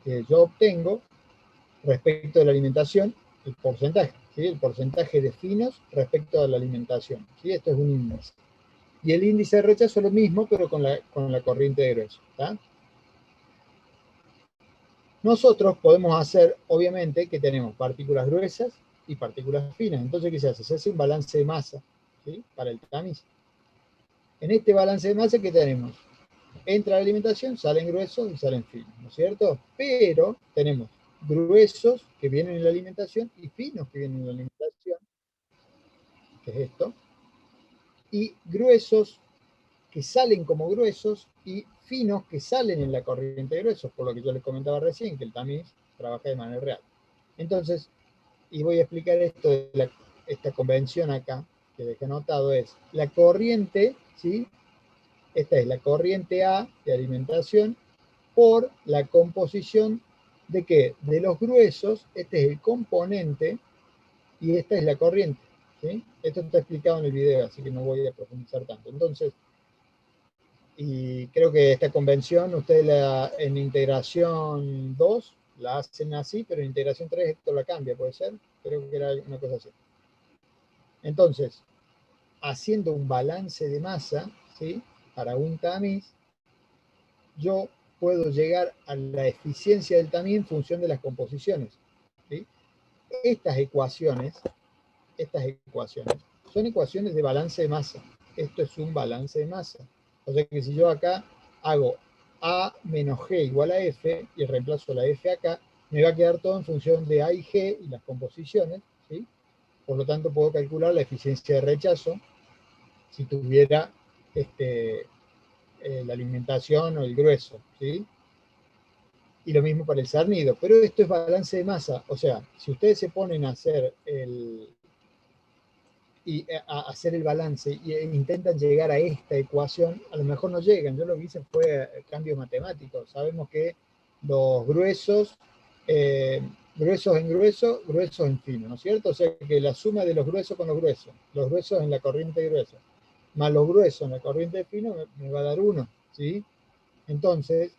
que yo obtengo respecto de la alimentación, el porcentaje, ¿sí?, el porcentaje de finos respecto a la alimentación, ¿sí? Esto es un índice. Y el índice de rechazo es lo mismo, pero con la corriente de grueso, ¿tá? Nosotros podemos hacer, obviamente, que tenemos partículas gruesas y partículas finas. Entonces, ¿qué se hace? Se hace un balance de masa, ¿sí? Para el tamiz. En este balance de masa, ¿qué tenemos? Entra la alimentación, salen gruesos y salen finos, ¿no es cierto? Pero tenemos gruesos que vienen en la alimentación y finos que vienen en la alimentación, que es esto, y gruesos que salen como gruesos y finos que salen en la corriente de gruesos, por lo que yo les comentaba recién, que el tamiz trabaja de manera real. Entonces, y voy a explicar esto de esta convención acá, que dejé anotado, es la corriente, ¿sí? Esta es la corriente A de alimentación por la composición de ¿qué? De los gruesos, este es el componente y esta es la corriente, ¿sí? Esto está explicado en el video, así que no voy a profundizar tanto. Entonces, y creo que esta convención, ustedes en integración 2 la hacen así, pero en integración 3 esto la cambia, ¿puede ser? Creo que era una cosa así. Entonces, haciendo un balance de masa, ¿sí? Para un tamiz, yo puedo llegar a la eficiencia del tamiz en función de las composiciones, ¿sí? Estas ecuaciones son ecuaciones de balance de masa. Esto es un balance de masa. O sea que si yo acá hago A menos G igual a F y reemplazo la F acá, me va a quedar todo en función de A y G y las composiciones, ¿sí? Por lo tanto, puedo calcular la eficiencia de rechazo si tuviera la alimentación o el grueso, ¿sí? Y lo mismo para el sarnido. Pero esto es balance de masa. O sea, si ustedes se ponen a hacer el balance e intentan llegar a esta ecuación, a lo mejor no llegan. Yo lo que hice fue cambio matemático. Sabemos que los gruesos, gruesos en grueso, gruesos en fino, ¿no es cierto? O sea que la suma de los gruesos con los gruesos en la corriente de grueso, más los gruesos en la corriente de fino, me va a dar 1, ¿sí? Entonces,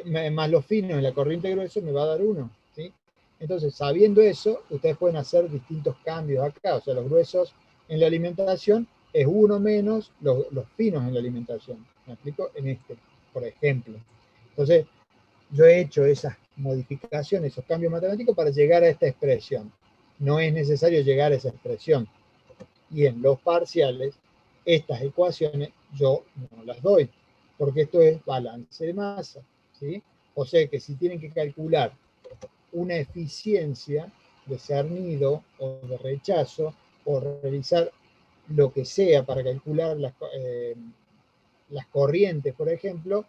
más los finos en la corriente de grueso me va a dar 1, ¿sí? Entonces, sabiendo eso, ustedes pueden hacer distintos cambios acá. O sea, los gruesos en la alimentación es 1 menos los finos en la alimentación. ¿Me explico? En este, por ejemplo. Entonces, yo he hecho esas modificaciones, esos cambios matemáticos para llegar a esta expresión. No es necesario llegar a esa expresión. Y en los parciales, estas ecuaciones yo no las doy, porque esto es balance de masa, ¿sí? O sea que si tienen que calcular una eficiencia de cernido o de rechazo, o realizar lo que sea para calcular las corrientes, por ejemplo,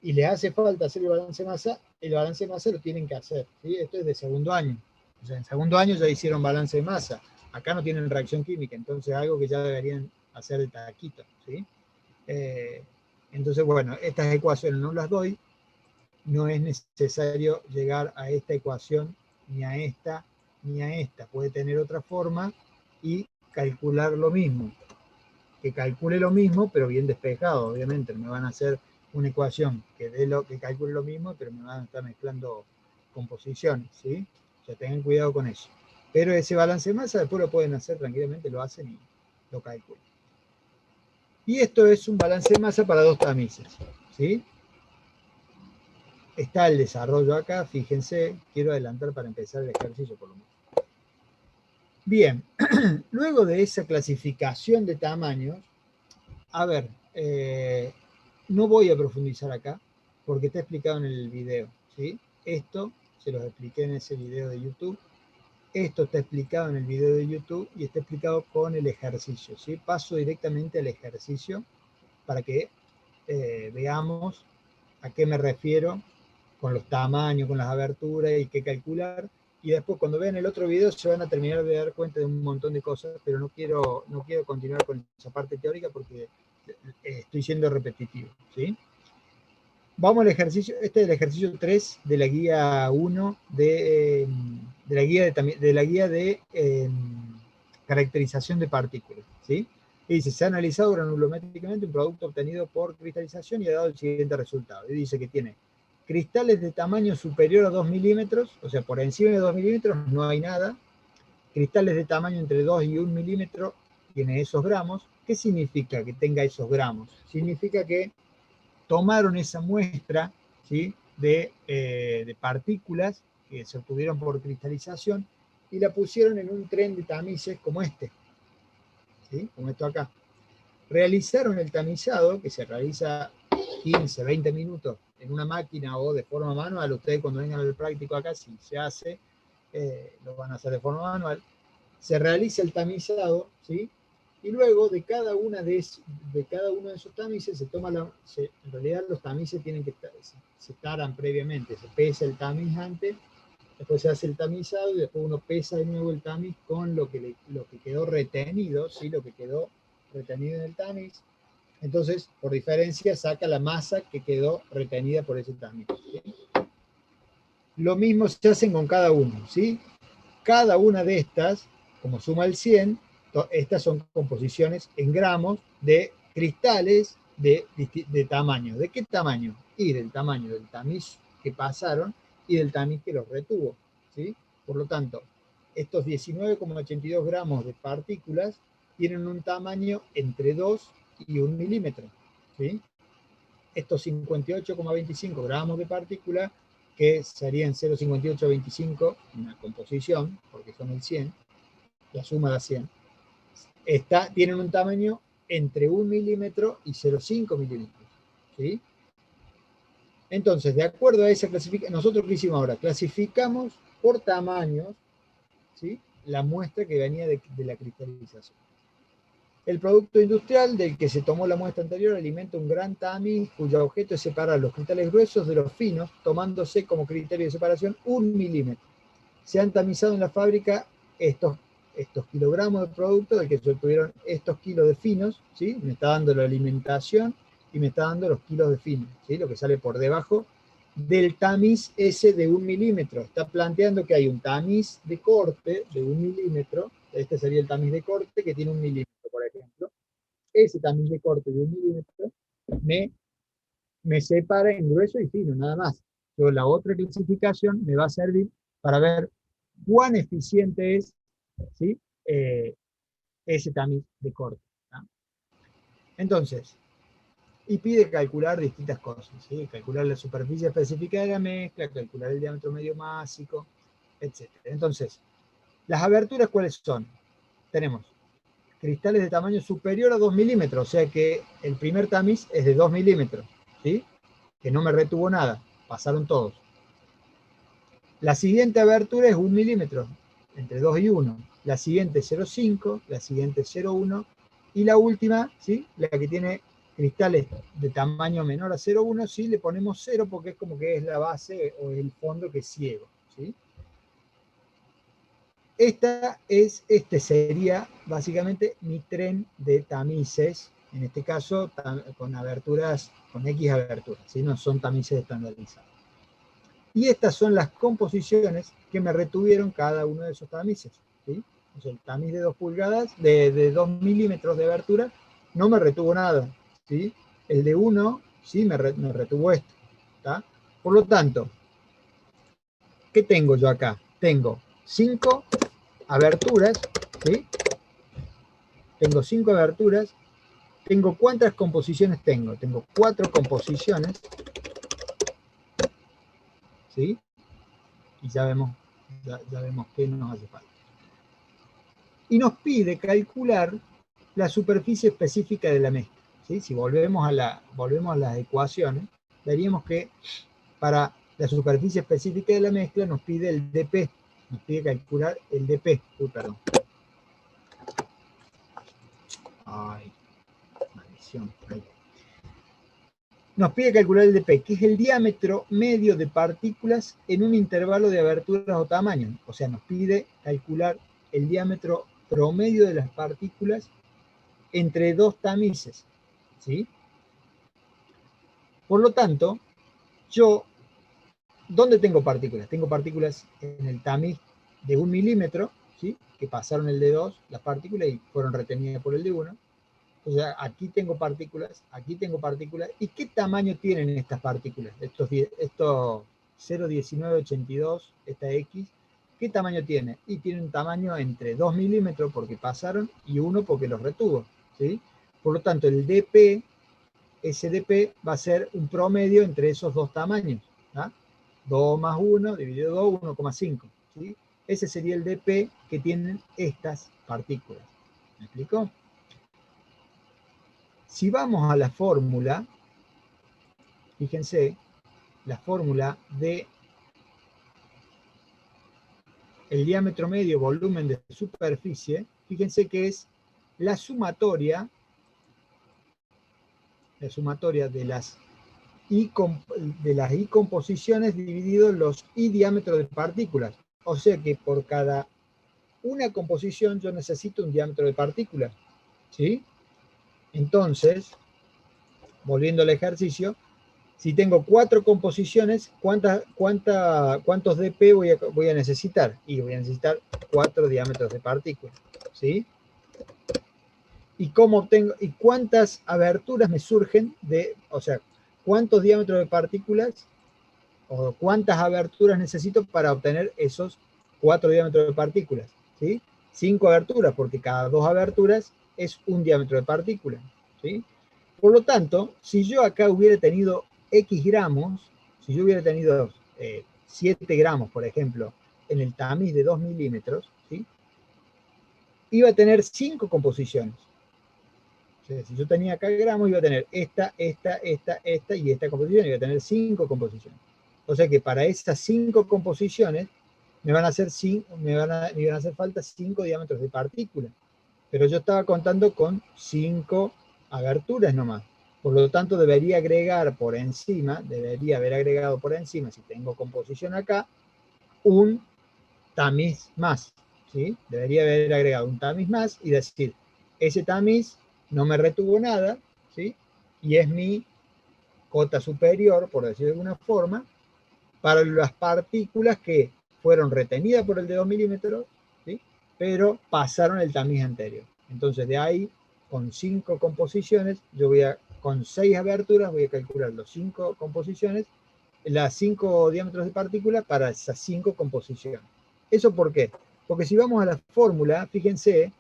y les hace falta hacer el balance de masa lo tienen que hacer, ¿sí? Esto es de segundo año. O sea, en segundo año ya hicieron balance de masa. Acá no tienen reacción química, entonces algo que ya deberían hacer de taquito, ¿sí? Entonces, bueno, estas ecuaciones no las doy. No es necesario llegar a esta ecuación, ni a esta, ni a esta. Puede tener otra forma y calcular lo mismo. Que calcule lo mismo, pero bien despejado, obviamente. No me van a hacer una ecuación que calcule lo mismo, pero me van a estar mezclando composiciones, ¿sí? O sea, tengan cuidado con eso. Pero ese balance de masa después lo pueden hacer tranquilamente, lo hacen y lo calculan. Y esto es un balance de masa para 2 tamices, ¿sí? Está el desarrollo acá, fíjense, quiero adelantar para empezar el ejercicio por lo menos. Bien, luego de esa clasificación de tamaños, a ver, no voy a profundizar acá, porque está explicado en el video, ¿sí? Esto se los expliqué en ese video de YouTube, esto está explicado en el video de YouTube y está explicado con el ejercicio, ¿sí? Paso directamente al ejercicio para que veamos a qué me refiero con los tamaños, con las aberturas y qué calcular. Y después cuando vean el otro video se van a terminar de dar cuenta de un montón de cosas, pero no quiero continuar con esa parte teórica porque estoy siendo repetitivo, ¿sí? Vamos al ejercicio, este es el ejercicio 3 de la guía 1 de la guía de caracterización de partículas, ¿sí? Y dice, se ha analizado granulométricamente un producto obtenido por cristalización y ha dado el siguiente resultado. Y dice que tiene cristales de tamaño superior a 2 milímetros, o sea, por encima de 2 milímetros no hay nada. Cristales de tamaño entre 2 y 1 milímetro tiene esos gramos. ¿Qué significa que tenga esos gramos? Significa que tomaron esa muestra, ¿sí? de partículas que se obtuvieron por cristalización y la pusieron en un tren de tamices como este. ¿sí? Como esto acá. Realizaron el tamizado, que se realiza 15, 20 minutos en una máquina o de forma manual. Ustedes cuando vengan al práctico acá, si se hace, lo van a hacer de forma manual. Se realiza el tamizado, ¿sí? Y luego de cada uno de esos tamices se toma en realidad los tamices tienen que se taran previamente, se pesa el tamiz antes, después se hace el tamizado y después uno pesa de nuevo el tamiz con lo que quedó retenido, ¿sí? Lo que quedó retenido en el tamiz. Entonces, por diferencia, saca la masa que quedó retenida por ese tamiz, ¿sí? Lo mismo se hacen con cada uno, ¿sí? Cada una de estas, como suma el 100, estas son composiciones en gramos de cristales de tamaño. ¿De qué tamaño? Y del tamaño del tamiz que pasaron y del tamiz que los retuvo, ¿sí? Por lo tanto, estos 19,82 gramos de partículas tienen un tamaño entre 2 y 1 milímetro, ¿sí? Estos 58,25 gramos de partículas, que serían 0,5825, una composición, porque son el 100, la suma da 100, tienen un tamaño entre 1 milímetro y 0,5 milímetros, ¿sí? Entonces, de acuerdo a esa clasificación, nosotros ¿qué hicimos ahora? Clasificamos por tamaños, ¿sí? La muestra que venía de la cristalización. El producto industrial del que se tomó la muestra anterior alimenta un gran tamiz cuyo objeto es separar los cristales gruesos de los finos, tomándose como criterio de separación 1 milímetro. Se han tamizado en la fábrica estos kilogramos de producto del que se obtuvieron estos kilos de finos, ¿sí? Me está dando la alimentación y me está dando los kilos de finos, ¿sí? Lo que sale por debajo del tamiz ese de 1 milímetro. Está planteando que hay un tamiz de corte de 1 milímetro, este sería el tamiz de corte que tiene 1 milímetro, por ejemplo. Ese tamiz de corte de 1 milímetro me separa en grueso y fino, nada más. Pero la otra clasificación me va a servir para ver cuán eficiente es, ¿sí? Ese tamiz de corte, ¿no? Entonces, y pide calcular distintas cosas, ¿sí? Calcular la superficie específica de la mezcla, calcular el diámetro medio másico, etc. Entonces, ¿las aberturas cuáles son? Tenemos cristales de tamaño superior a 2 milímetros, o sea que el primer tamiz es de 2 milímetros, ¿sí? Que no me retuvo nada, pasaron todos. La siguiente abertura es 1 milímetro, entre 2 y 1. La siguiente 0,5, la siguiente 0,1 y la última, ¿sí? La que tiene cristales de tamaño menor a 0,1, sí, le ponemos 0 porque es como que es la base o el fondo que es ciego, ¿sí? Este sería básicamente mi tren de tamices, en este caso con aberturas, con X aberturas, ¿sí? No son tamices estandarizados. Y estas son las composiciones que me retuvieron cada uno de esos tamices, ¿sí? O sea, el tamiz de 2 pulgadas, de 2 milímetros de abertura, no me retuvo nada, ¿sí? El de 1, sí, me retuvo esto, ¿tá? Por lo tanto, ¿qué tengo yo acá? Tengo 5 aberturas, ¿sí? Tengo 5 aberturas. Tengo ¿cuántas composiciones tengo? Tengo 4 composiciones, ¿sí? Y ya vemos qué nos hace falta. Y nos pide calcular la superficie específica de la mezcla, ¿sí? Si volvemos a las ecuaciones, veríamos que para la superficie específica de la mezcla nos pide el dP, nos pide calcular el dP. Uy, perdón. Ay, maldición. Ahí. Nos pide calcular el dP, que es el diámetro medio de partículas en un intervalo de aberturas o tamaño. O sea, nos pide calcular el diámetro promedio de las partículas entre 2 tamices, ¿sí? Por lo tanto, yo, ¿dónde tengo partículas? Tengo partículas en el tamiz de 1 milímetro, ¿sí? Que pasaron el de 2, las partículas, y fueron retenidas por el de 1. O sea, aquí tengo partículas, ¿y qué tamaño tienen estas partículas? Estos 0,1982, esta X, ¿qué tamaño tiene? Y tiene un tamaño entre 2 milímetros porque pasaron y 1 porque los retuvo, ¿sí? Por lo tanto, el dP, ese dP va a ser un promedio entre esos dos tamaños, ¿tá? 2 más 1 dividido 2, 1,5, ¿sí? Ese sería el dP que tienen estas partículas. ¿Me explico? Si vamos a la fórmula, fíjense, la fórmula de el diámetro medio volumen de superficie, fíjense que es la sumatoria de las I composiciones dividido los I diámetros de partículas. O sea que por cada una composición yo necesito un diámetro de partículas, ¿sí? Entonces, volviendo al ejercicio, si tengo 4 composiciones, ¿cuántos dp voy a necesitar? Y voy a necesitar 4 diámetros de partículas, ¿sí? ¿Y cómo obtengo? ¿Y cuántas aberturas me surgen de, o sea, cuántos diámetros de partículas o cuántas aberturas necesito para obtener esos 4 diámetros de partículas? ¿Sí? 5 aberturas, porque cada 2 aberturas es un diámetro de partícula, ¿sí? Por lo tanto, si yo acá hubiera tenido X gramos, si yo hubiera tenido 7 gramos, por ejemplo, en el tamiz de 2 milímetros, ¿sí? Iba a tener 5 composiciones. O sea, si yo tenía acá gramos, iba a tener esta y esta composición, iba a tener 5 composiciones. O sea que para estas 5 composiciones me van a hacer falta 5 diámetros de partícula. Pero yo estaba contando con 5 aberturas nomás. Por lo tanto, debería haber agregado por encima, si tengo composición acá, un tamiz más, ¿sí? Debería haber agregado un tamiz más y decir, ese tamiz no me retuvo nada, ¿sí? Y es mi cota superior, por decirlo de alguna forma, para las partículas que fueron retenidas por el de 2 milímetros, ¿sí? Pero pasaron el tamiz anterior. Entonces, de ahí, con 5 composiciones, con 6 aberturas, voy a calcular los 5 composiciones, las 5 diámetros de partícula para esas 5 composiciones. ¿Eso por qué? Porque si vamos a la fórmula, fíjense,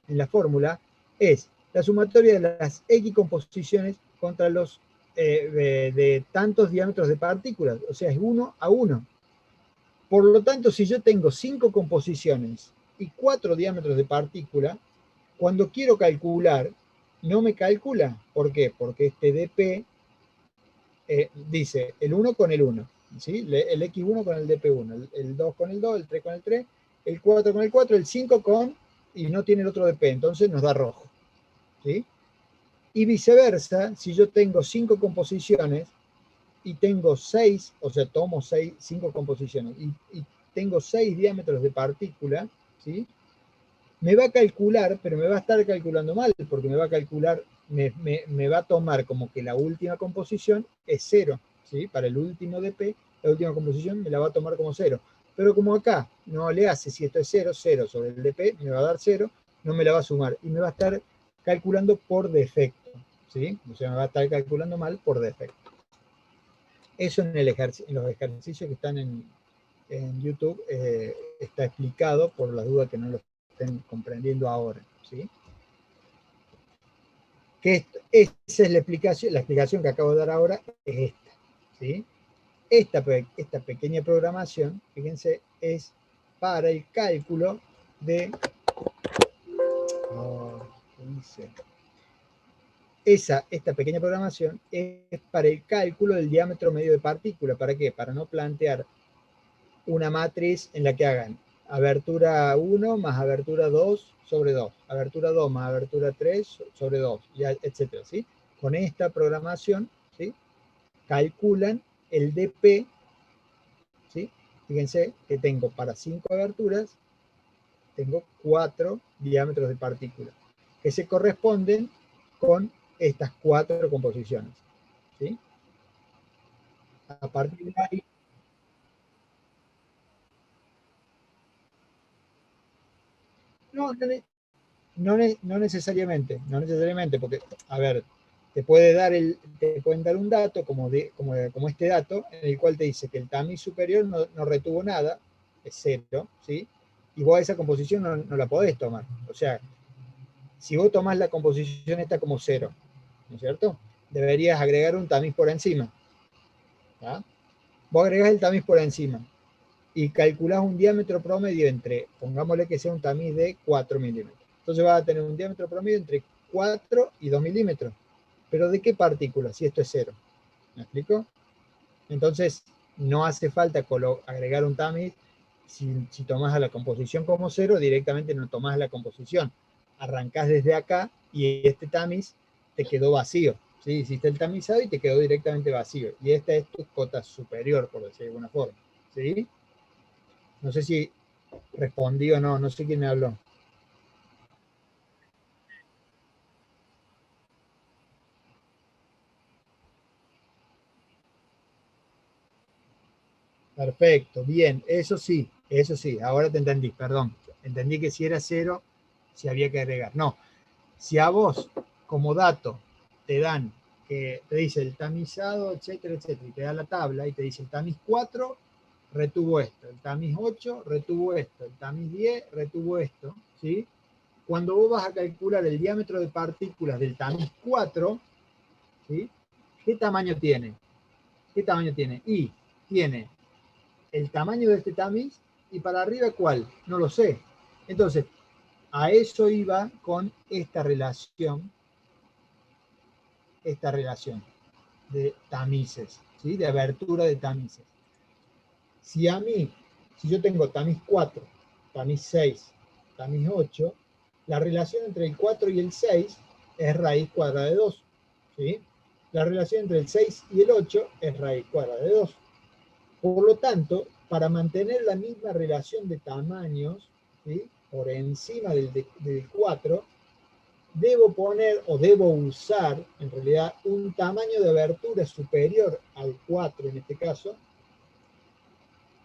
en la fórmula es la sumatoria de las X composiciones contra los de tantos diámetros de partículas, o sea, es 1 a 1. Por lo tanto, si yo tengo 5 composiciones y 4 diámetros de partícula, cuando quiero calcular, no me calcula. ¿Por qué? Porque este dp dice el 1 con el 1, ¿sí? El x1 con el dp1, el 2 con el 2, el 3 con el 3, el 4 con el 4, el 5 con, y no tiene el otro dp, entonces nos da rojo, ¿sí? Y viceversa, si yo tengo 5 composiciones y tengo 6, o sea, tomo 5 composiciones y tengo 6 diámetros de partícula, ¿sí? Me va a calcular, pero me va a estar calculando mal, porque me va a calcular, me va a tomar como que la última composición es 0, ¿sí? Para el último dp, la última composición me la va a tomar como 0. Pero como acá no le hace, si esto es 0, 0 sobre el dp, me va a dar 0, no me la va a sumar, y me va a estar calculando por defecto, ¿sí? O sea, me va a estar calculando mal por defecto. Eso en los ejercicios que están en YouTube está explicado, por las dudas que no lo estén comprendiendo ahora, ¿sí? Esa es la explicación que acabo de dar ahora es esta, ¿sí? Esta pequeña programación, fíjense, es para el cálculo de... Esta pequeña programación es para el cálculo del diámetro medio de partícula. ¿Para qué? Para no plantear una matriz en la que hagan abertura 1 más abertura 2 sobre 2, abertura 2 más abertura 3 sobre 2, etc. ¿Sí? Con esta programación, ¿sí? Calculan el dp, ¿sí? Fíjense que tengo para 5 aberturas, tengo 4 diámetros de partícula, que se corresponden con estas 4 composiciones, ¿sí? A partir de ahí, no necesariamente, porque, a ver, te pueden dar un dato como este dato, en el cual te dice que el tamiz superior no retuvo nada, es 0, ¿sí? Y vos esa composición no la podés tomar. O sea, si vos tomás la composición esta como 0, ¿no es cierto? Deberías agregar un tamiz por encima, ¿tá? Vos agregás el tamiz por encima y calculás un diámetro promedio entre, pongámosle que sea un tamiz de 4 milímetros. Entonces vas a tener un diámetro promedio entre 4 y 2 milímetros. ¿Pero de qué partículas? Si esto es 0. ¿Me explico? Entonces, no hace falta agregar un tamiz. Si tomás a la composición como 0, directamente no tomás la composición. Arrancás desde acá y este tamiz te quedó vacío. ¿Sí? Hiciste el tamizado y te quedó directamente vacío. Y esta es tu cota superior, por decir de alguna forma. ¿Sí? No sé si respondí o no, no sé quién me habló. Perfecto, bien, eso sí, ahora te entendí, perdón. Entendí que si era 0, si había que agregar. No, si a vos como dato te dan, que te dice el tamizado, etcétera, etcétera, y te da la tabla y te dice el tamiz 4, retuvo esto, el tamiz 8, retuvo esto, el tamiz 10, retuvo esto, ¿sí? Cuando vos vas a calcular el diámetro de partículas del tamiz 4, ¿sí? ¿Qué tamaño tiene? ¿Qué tamaño tiene? Y tiene el tamaño de este tamiz y para arriba ¿cuál? No lo sé. Entonces, a eso iba con esta relación de tamices, ¿sí? De abertura de tamices. Si yo tengo tamiz 4, tamiz 6, tamiz 8, la relación entre el 4 y el 6 es raíz cuadrada de 2, ¿sí? La relación entre el 6 y el 8 es raíz cuadrada de 2. Por lo tanto, para mantener la misma relación de tamaños, ¿sí? Por encima del 4, debo poner o debo usar, en realidad, un tamaño de abertura superior al 4 en este caso,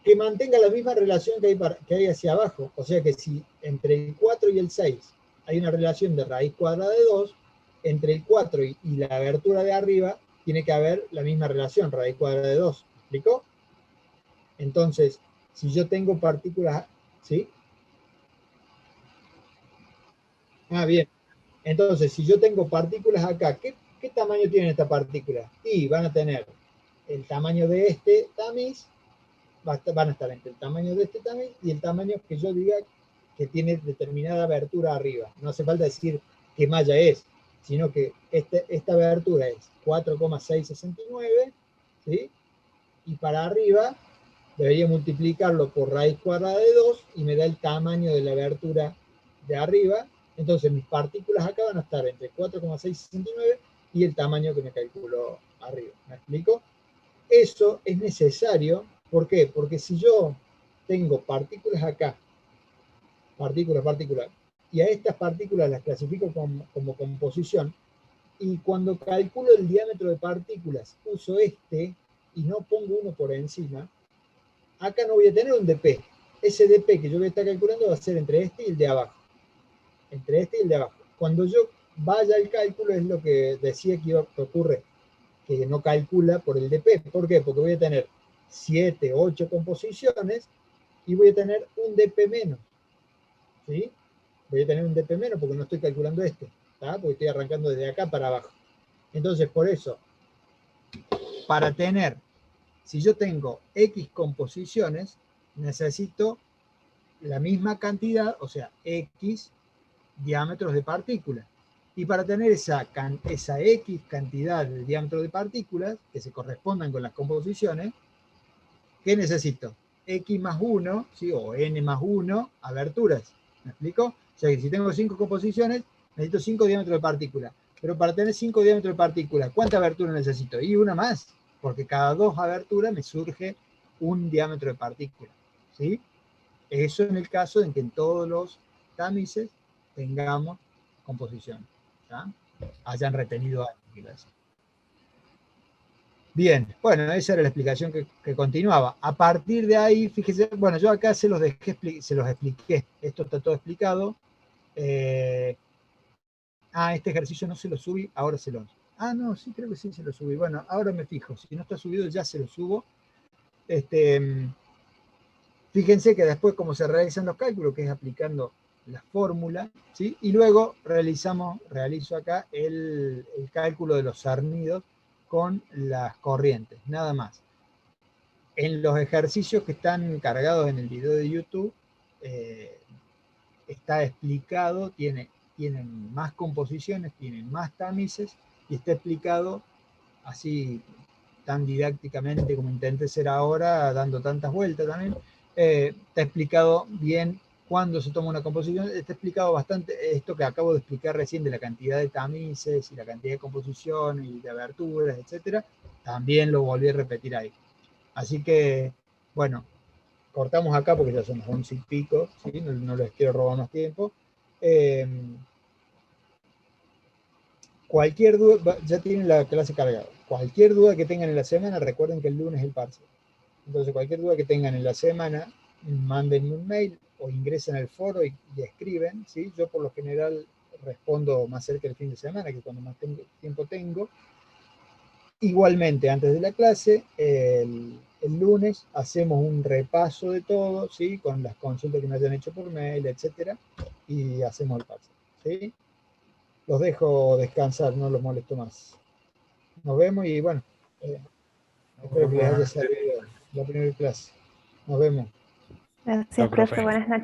que mantenga la misma relación que hay hacia abajo. O sea que si entre el 4 y el 6 hay una relación de raíz cuadrada de 2, entre el 4 y la abertura de arriba tiene que haber la misma relación, raíz cuadrada de 2. ¿Me explicó? Entonces, si yo tengo partículas, ¿sí? Ah, bien. Entonces, si yo tengo partículas acá, ¿qué tamaño tienen estas partículas? Y van a tener el tamaño de este tamiz, van a estar entre el tamaño de este tamiz y el tamaño que yo diga que tiene determinada abertura arriba. No hace falta decir qué malla es, sino que esta abertura es 4,669, ¿sí? Y para arriba debería multiplicarlo por raíz cuadrada de 2 y me da el tamaño de la abertura de arriba. Entonces mis partículas acá van a estar entre 4,669 y el tamaño que me calculó arriba. ¿Me explico? Eso es necesario. ¿Por qué? Porque si yo tengo partículas acá, partículas, y a estas partículas las clasifico como composición, y cuando calculo el diámetro de partículas uso este y no pongo uno por encima, acá no voy a tener un dp. Ese dp que yo voy a estar calculando va a ser entre este y el de abajo. Entre este y el de abajo. Cuando yo vaya al cálculo es lo que decía que ocurre, que no calcula por el dp. ¿Por qué? Porque voy a tener 7, 8 composiciones y voy a tener un dp menos. ¿Sí? Voy a tener un dp menos porque no estoy calculando este. ¿Tá? Porque estoy arrancando desde acá para abajo. Entonces, por eso, para tener, si yo tengo X composiciones, necesito la misma cantidad, o sea, X diámetros de partículas. Y para tener esa X cantidad de diámetro de partículas, que se correspondan con las composiciones, ¿qué necesito? X más 1, ¿sí? O N más 1 aberturas. ¿Me explico? O sea que si tengo 5 composiciones, necesito 5 diámetros de partículas. Pero para tener 5 diámetros de partículas, ¿cuánta abertura necesito? Y una más, porque cada 2 aberturas me surge un diámetro de partícula. ¿Sí? Eso en el caso en que en todos los tamices tengamos composición. ¿Ya? Hayan retenido algo. Bien, bueno, esa era la explicación que continuaba. A partir de ahí, fíjese, bueno, yo acá se los expliqué. Esto está todo explicado. Este ejercicio no se lo subí, ahora se lo... no, sí, creo que sí se lo subí. Bueno, ahora me fijo. Si no está subido, ya se lo subo. Fíjense que después como se realizan los cálculos, que es aplicando la fórmula, ¿sí? Y luego realizo acá el cálculo de los cernidos con las corrientes, nada más. En los ejercicios que están cargados en el video de YouTube, está explicado, tienen más composiciones, tienen más tamices, y está explicado así tan didácticamente como intenté ser ahora, dando tantas vueltas también. Está explicado bien cuándo se toma una composición, está explicado bastante esto que acabo de explicar recién de la cantidad de tamices y la cantidad de composición y de aberturas, etcétera. También lo volví a repetir ahí. Así que, bueno, cortamos acá porque ya son las 11 y pico, ¿sí? No les quiero robar más tiempo. Cualquier duda, ya tienen la clase cargada. Cualquier duda que tengan en la semana, recuerden que el lunes es el parcial. Entonces, cualquier duda que tengan en la semana, manden un mail o ingresen al foro y escriben, ¿sí? Yo por lo general respondo más cerca del fin de semana, que cuando más tiempo tengo. Igualmente, antes de la clase, el lunes hacemos un repaso de todo, ¿sí? Con las consultas que me hayan hecho por mail, etcétera, y hacemos el parcial, ¿sí? Los dejo descansar, no los molesto más. Nos vemos y bueno, espero que les haya servido la primera clase. Nos vemos. Gracias, profe. Buenas noches.